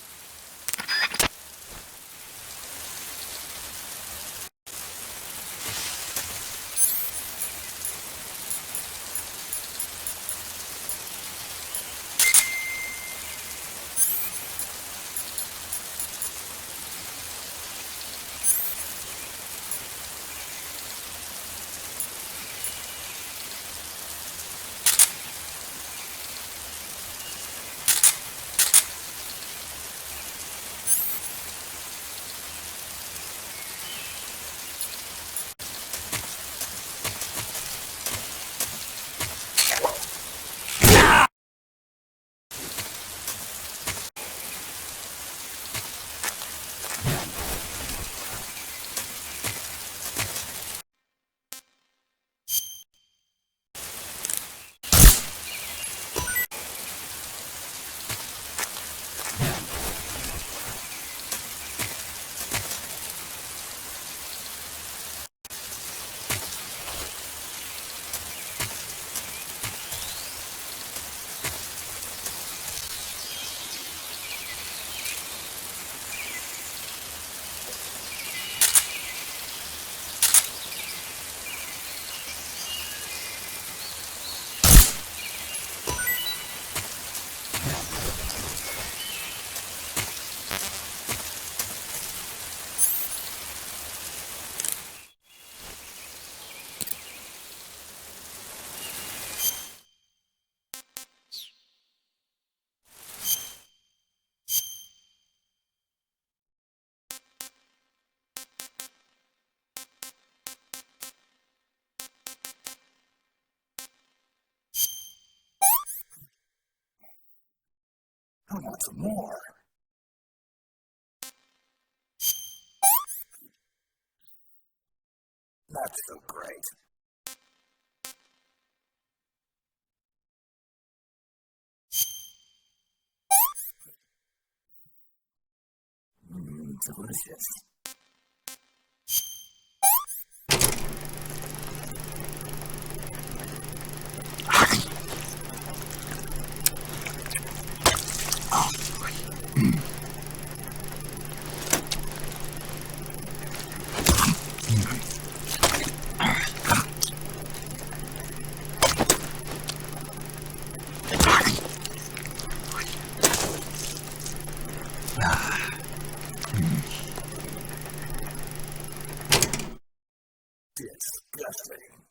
I want some more. That's so great. Delicious. Disgusting.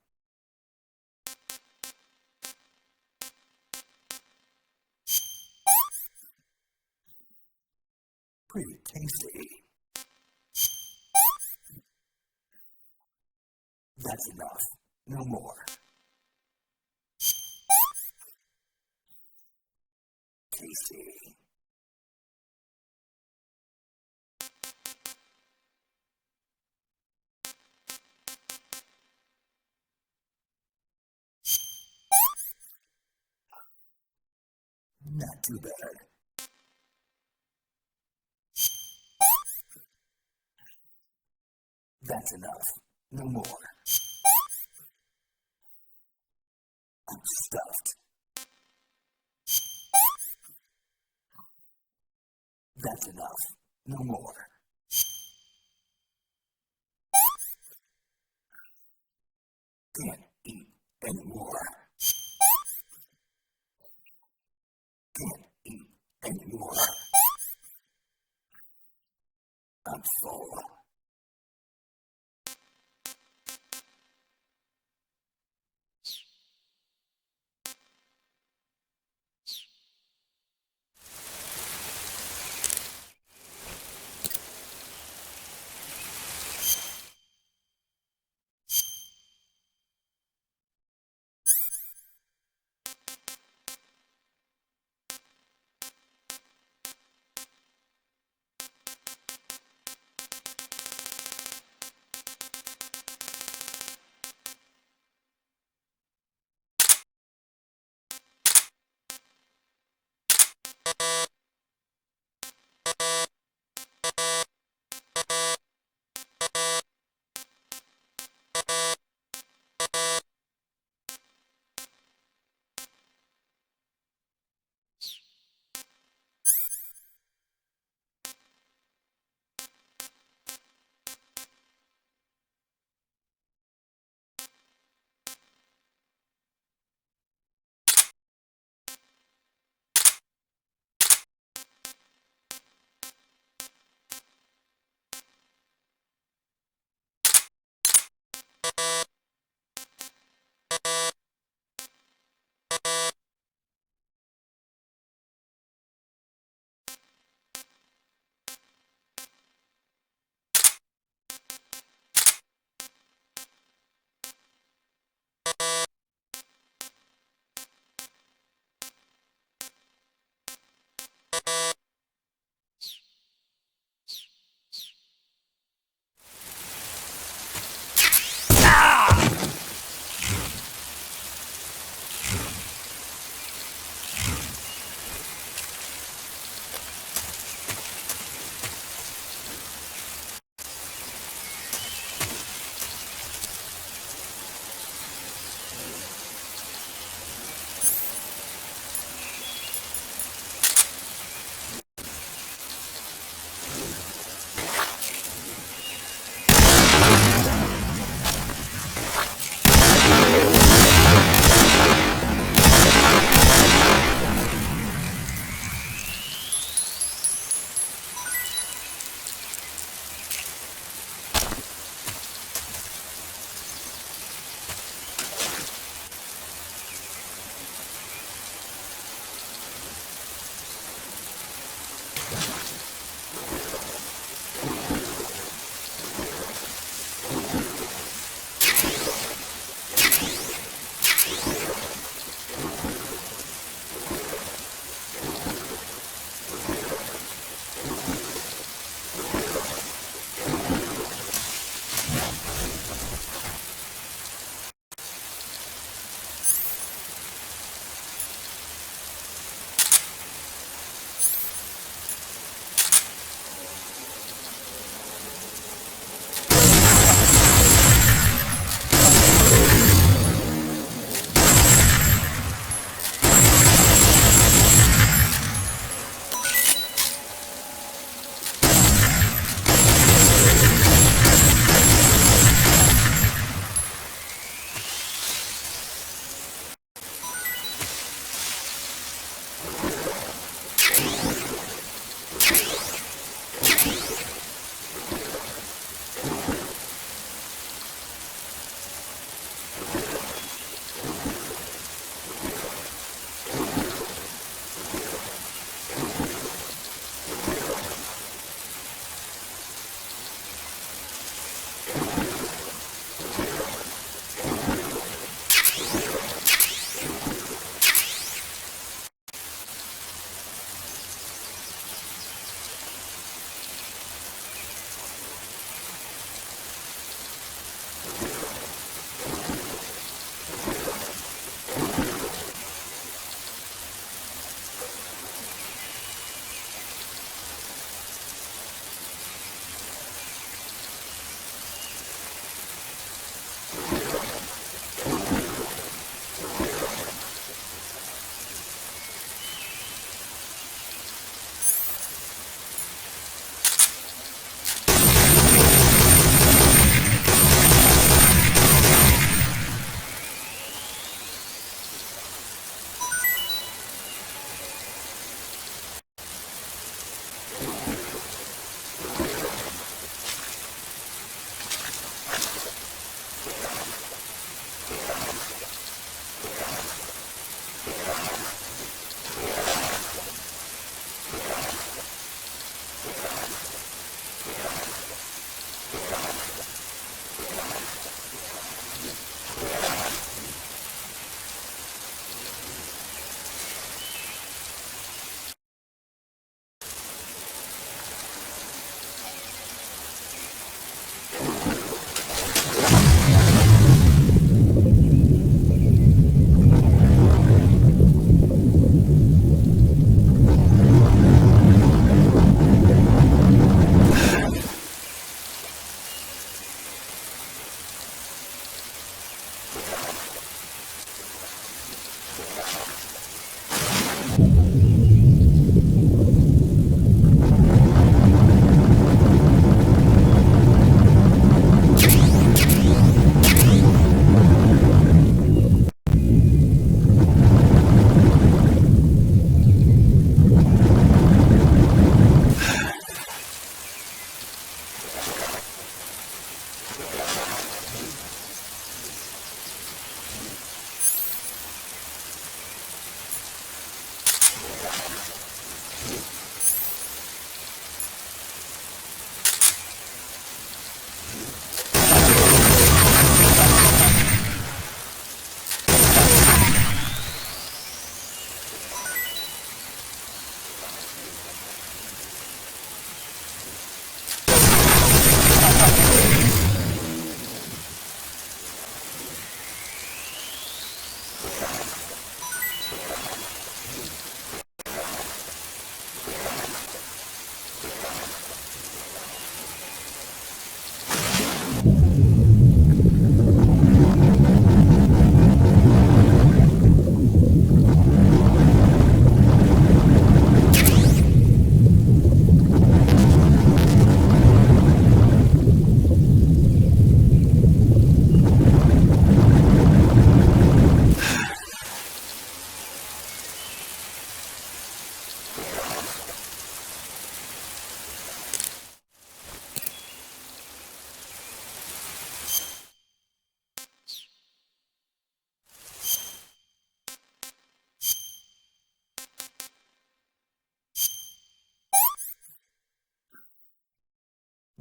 Pretty tasty. That's enough. No more. Tasty. Not too bad. That's enough. No more. I'm stuffed. That's enough. No more. Can't eat anymore. Can't eat anymore. I'm full.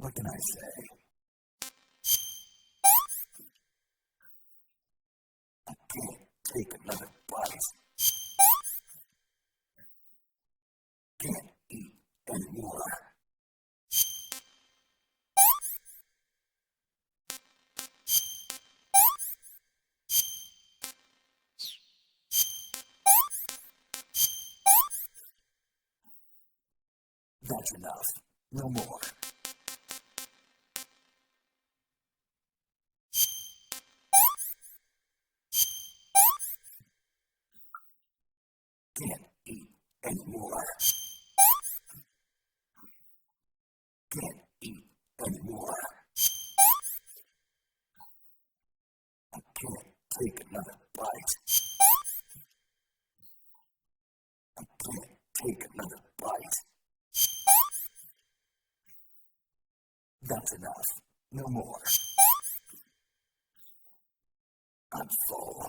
What can I say? I can't take another bite. Can't eat anymore. That's enough. No more. Can't eat anymore. Can't eat anymore. I can't take another bite. I can't take another bite. That's enough. No more. I'm full.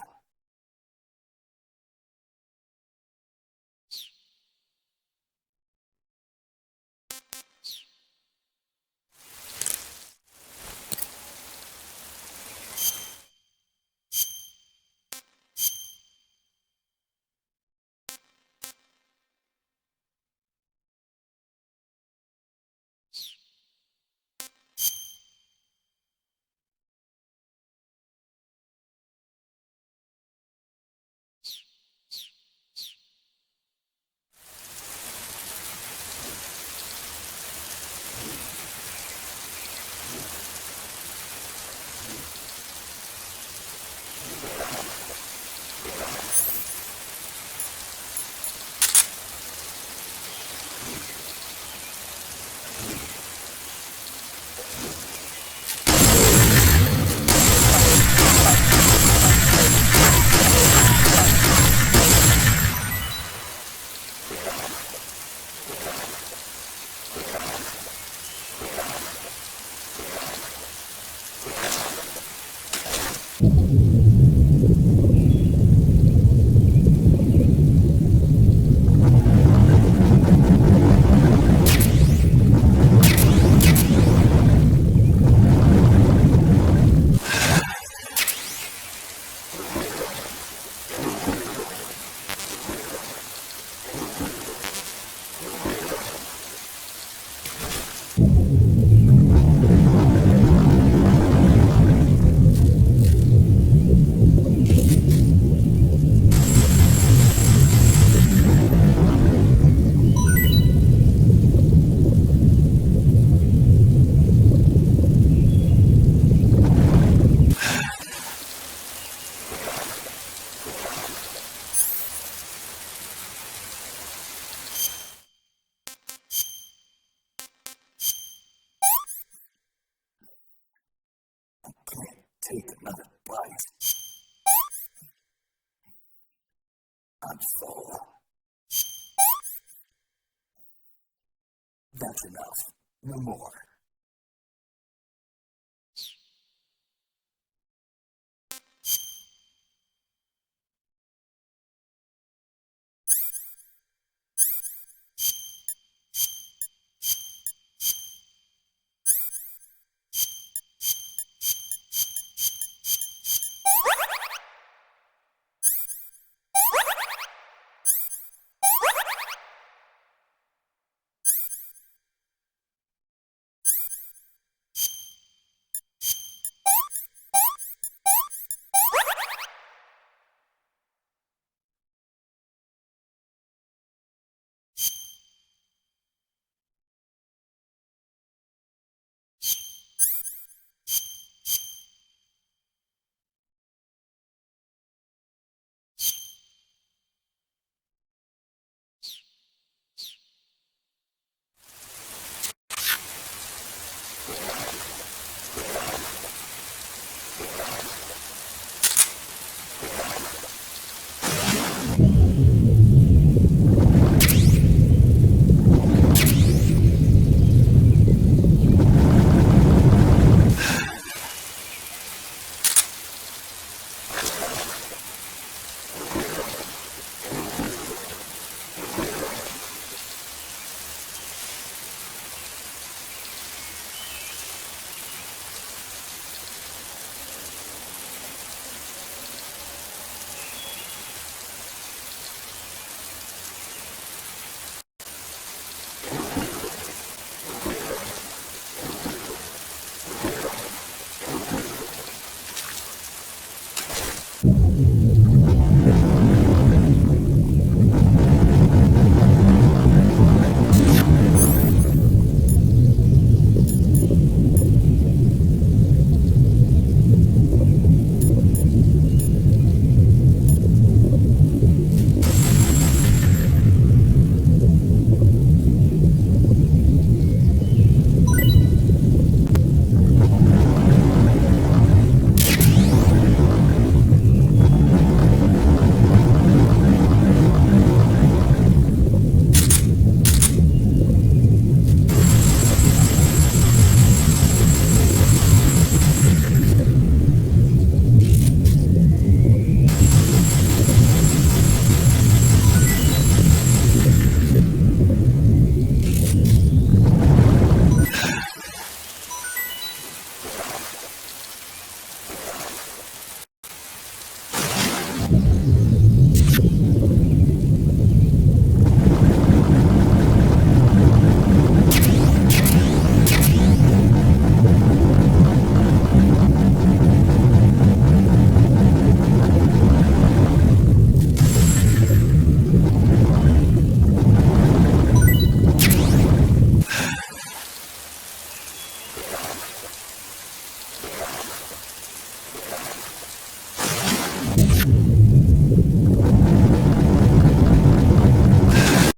Take another bite. I'm full. That's enough. No more.